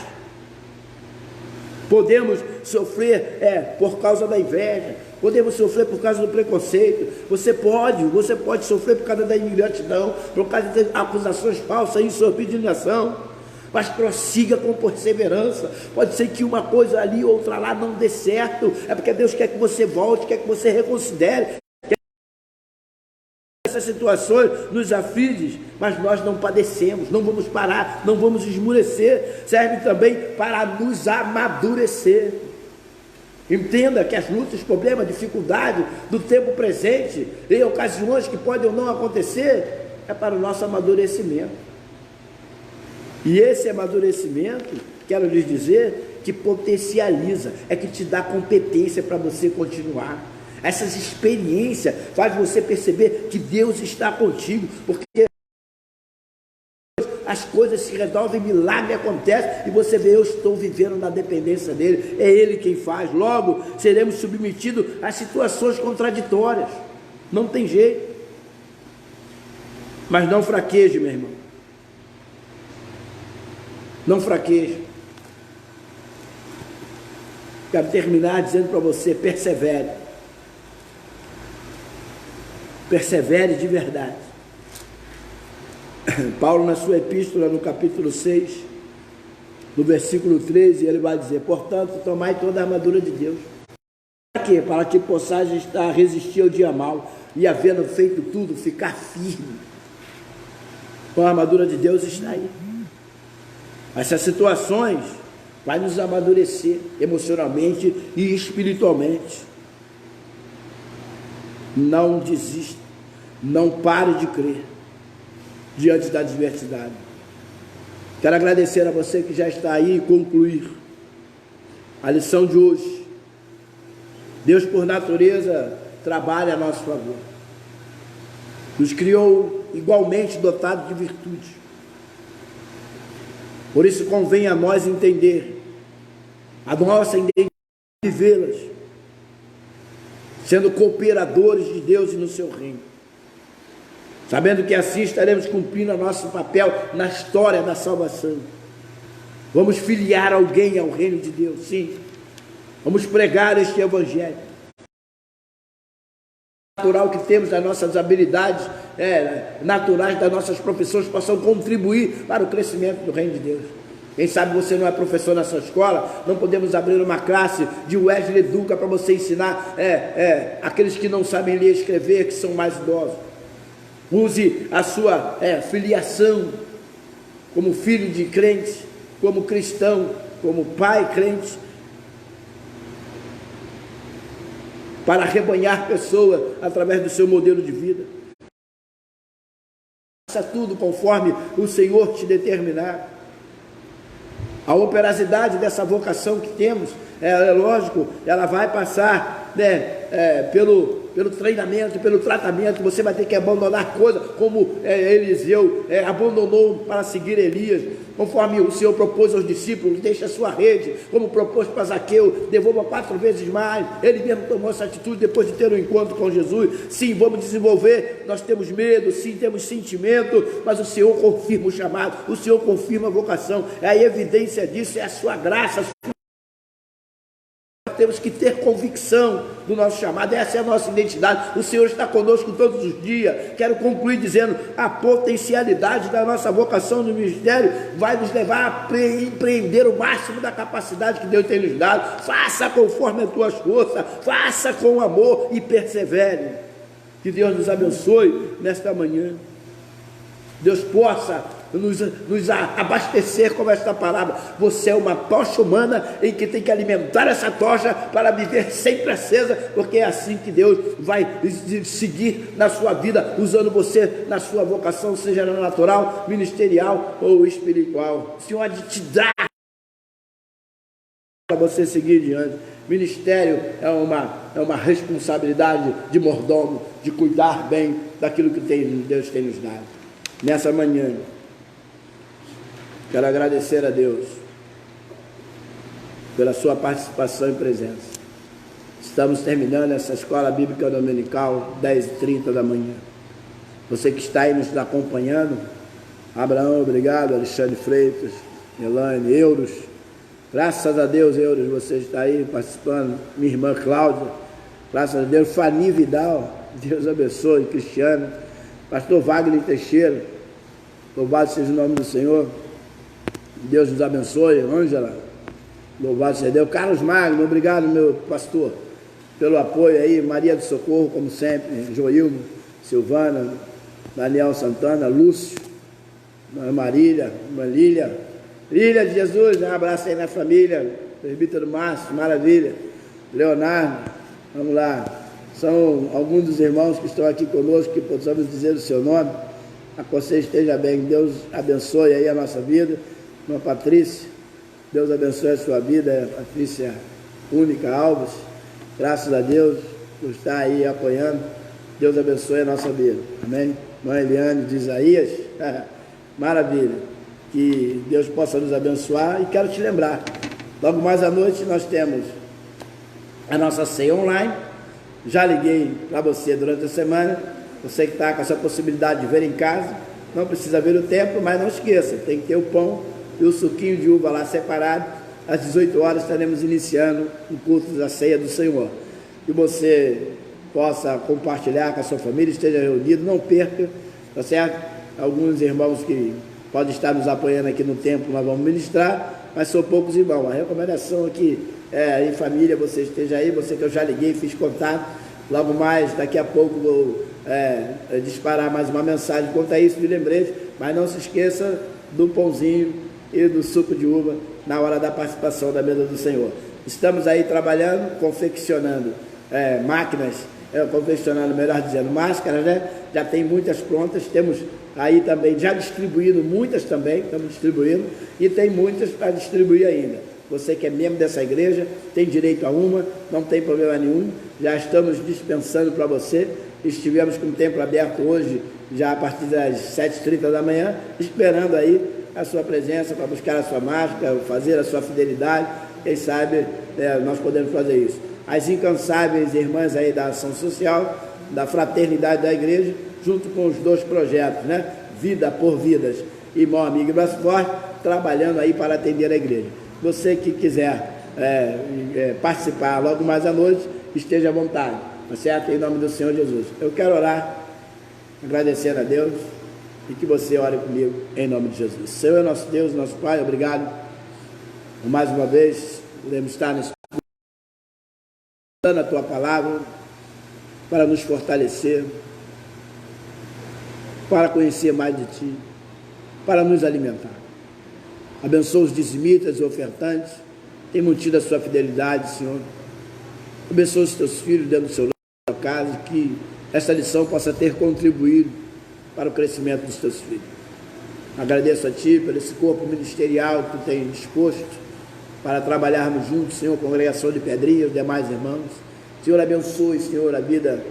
Podemos sofrer por causa da inveja, podemos sofrer por causa do preconceito. Você pode sofrer por causa da ingratidão, por causa de acusações falsas, insubordinação. Mas prossiga com perseverança. Pode ser que uma coisa ali, outra lá não dê certo. É porque Deus quer que você volte, quer que você reconsidere. Essas situações nos afligem, mas nós não padecemos, não vamos parar, não vamos esmurecer. Serve também para nos amadurecer. Entenda que as lutas, problemas, dificuldades do tempo presente, em ocasiões que podem ou não acontecer, é para o nosso amadurecimento. E esse amadurecimento, quero lhes dizer, que potencializa, é que te dá competência para você continuar. Essas experiências faz você perceber que Deus está contigo, porque as coisas se resolvem, milagre acontece, e você vê, eu estou vivendo na dependência dele, é ele quem faz. Logo, seremos submetidos a situações contraditórias, não tem jeito. Mas não fraqueje, meu irmão, não fraqueje. Quero terminar dizendo para você, persevere. Persevere de verdade. Paulo, na sua epístola, no capítulo 6, no versículo 13, ele vai dizer: portanto, tomai toda a armadura de Deus. Para quê? Para que possais estar, resistir ao dia mau, e havendo feito tudo, ficar firme. Então a armadura de Deus está aí. Essas situações vai nos amadurecer emocionalmente e espiritualmente. Não desista, não pare de crer diante da adversidade. Quero agradecer a você que já está aí e concluir a lição de hoje. Deus, por natureza, trabalha a nosso favor. Nos criou igualmente dotados de virtude. Por isso convém a nós entender a nossa identidade e vivê-las, sendo cooperadores de Deus e no seu reino, sabendo que assim estaremos cumprindo o nosso papel na história da salvação. Vamos filiar alguém ao reino de Deus, sim. Vamos pregar este evangelho. Natural que temos das nossas habilidades naturais, das nossas profissões, possam contribuir para o crescimento do reino de Deus. Quem sabe você não é professor na sua escola, não podemos abrir uma classe de Wesley Educa para você ensinar aqueles que não sabem ler e escrever, que são mais idosos. Use a sua filiação como filho de crente, como cristão, como pai crente, para arrebanhar pessoas através do seu modelo de vida. Faça tudo conforme o Senhor te determinar. A operosidade dessa vocação que temos, é lógico, ela vai passar pelo treinamento, pelo tratamento. Você vai ter que abandonar coisas como Eliseu abandonou para seguir Elias, conforme o Senhor propôs aos discípulos: deixa a sua rede, como propôs para Zaqueu, devolva 4 vezes mais. Ele mesmo tomou essa atitude depois de ter um encontro com Jesus. Sim, vamos desenvolver, nós temos medo, sim, temos sentimento, mas o Senhor confirma o chamado, o Senhor confirma a vocação. A evidência disso é a sua graça, temos que ter convicção do nosso chamado. Essa é a nossa identidade. O Senhor está conosco todos os dias. Quero concluir dizendo: a potencialidade da nossa vocação no ministério vai nos levar a empreender o máximo da capacidade que Deus tem nos dado. Faça conforme as tuas forças, faça com amor e persevere. Que Deus nos abençoe nesta manhã. Deus possa nos abastecer com esta palavra. Você é uma tocha humana em que tem que alimentar essa tocha para viver sempre acesa, porque é assim que Deus vai seguir na sua vida, usando você na sua vocação, seja natural, ministerial ou espiritual. O Senhor há de te dar para você seguir diante. Ministério é uma responsabilidade de mordomo, de cuidar bem daquilo que Deus tem nos dado. Nessa manhã, quero agradecer a Deus pela sua participação e presença. Estamos terminando essa escola bíblica dominical, 10h30 da manhã. Você que está aí nos acompanhando, Abraão, obrigado, Alexandre Freitas, Elaine, Euros, graças a Deus, Euros, você está aí participando, minha irmã Cláudia, graças a Deus, Fani Vidal, Deus abençoe, Cristiano, pastor Wagner Teixeira, louvado seja o nome do Senhor, Deus nos abençoe, Ângela, louvado seja Deus, Carlos Magno, obrigado, meu pastor, pelo apoio aí, Maria do Socorro, como sempre, Joilmo, Silvana, Daniel Santana, Lúcio, Marília, Lília de Jesus, um abraço aí na família, presbítero Márcio, maravilha, Leonardo, vamos lá, são alguns dos irmãos que estão aqui conosco, que possamos dizer o seu nome, a que você esteja bem, Deus abençoe aí a nossa vida, irmã Patrícia, Deus abençoe a sua vida, Patrícia Única Alves, graças a Deus por estar aí apoiando, Deus abençoe a nossa vida, amém? Mãe Eliane de Isaías, maravilha, que Deus possa nos abençoar. E quero te lembrar, logo mais à noite nós temos a nossa ceia online. Já liguei para você durante a semana, você que está com essa possibilidade de ver em casa, não precisa ver o templo, mas não esqueça, tem que ter o pão e o suquinho de uva lá separado. Às 18 horas estaremos iniciando o culto da ceia do Senhor, que você possa compartilhar com a sua família, esteja reunido, não perca, tá certo? Alguns irmãos que podem estar nos apoiando aqui no templo, nós vamos ministrar, mas são poucos irmãos. A recomendação aqui em família, você esteja aí, você que eu já liguei, fiz contato, logo mais, daqui a pouco vou disparar mais uma mensagem quanto a isso de lembrete, mas não se esqueça do pãozinho e do suco de uva na hora da participação da mesa do Senhor. Estamos aí trabalhando, confeccionando máquinas, confeccionando, melhor dizendo, máscaras, né? Já tem muitas prontas, temos aí também já distribuído muitas também, estamos distribuindo, e tem muitas para distribuir ainda. Você que é membro dessa igreja, tem direito a uma, não tem problema nenhum, já estamos dispensando para você, estivemos com o templo aberto hoje, já a partir das 7h30 da manhã, esperando aí a sua presença para buscar a sua máscara, fazer a sua fidelidade, quem sabe nós podemos fazer isso. As incansáveis irmãs aí da ação social, da fraternidade da igreja, junto com os dois projetos, né? Vida por Vidas e Mão Amiga e Braço Forte, trabalhando aí para atender a igreja. Você que quiser participar logo mais à noite, esteja à vontade, tá certo? Em nome do Senhor Jesus. Eu quero orar, agradecendo a Deus, e que você ore comigo, em nome de Jesus. Senhor, nosso Deus, nosso Pai, obrigado por mais uma vez, podemos estar nesse a tua palavra, para nos fortalecer, para conhecer mais de ti, para nos alimentar. Abençoa os dizimitas e ofertantes, tem mantido a sua fidelidade, Senhor. Abençoa os teus filhos dentro do seu lar, da sua casa, que essa lição possa ter contribuído para o crescimento dos teus filhos. Agradeço a ti por esse corpo ministerial que tu tem disposto para trabalharmos juntos, Senhor, congregação de Pedrinha, os demais irmãos. Senhor, abençoe, Senhor, a vida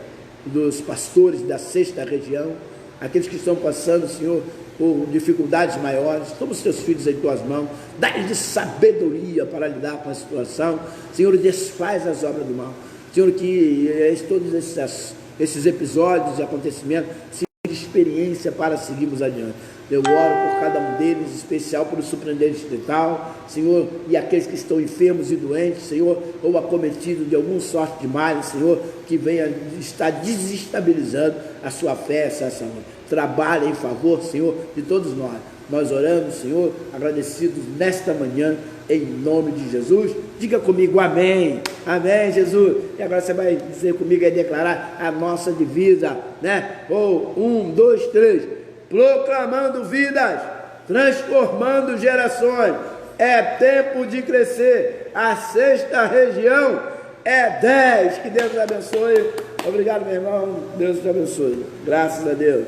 dos pastores da 6ª região, aqueles que estão passando, Senhor, por dificuldades maiores. Toma os teus filhos em tuas mãos, dá-lhes sabedoria para lidar com a situação. Senhor, desfaz as obras do mal. Senhor, que todos esses episódios e acontecimentos sirvam de experiência para seguirmos adiante. Eu oro por cada um deles, em especial pelo superintendente distrital, Senhor, e aqueles que estão enfermos e doentes, Senhor, ou acometidos de alguma sorte de mal, Senhor, que venha estar desestabilizando a sua fé, essa saúde. Trabalha em favor, Senhor, de todos nós. Nós oramos, Senhor, agradecidos nesta manhã, em nome de Jesus. Diga comigo, amém. Amém, Jesus. E agora você vai dizer comigo e declarar a nossa divisa, né? 1, 2, 3. Proclamando vidas, transformando gerações. É tempo de crescer. A 6ª região é 10. Que Deus te abençoe. Obrigado, meu irmão. Deus te abençoe. Graças a Deus.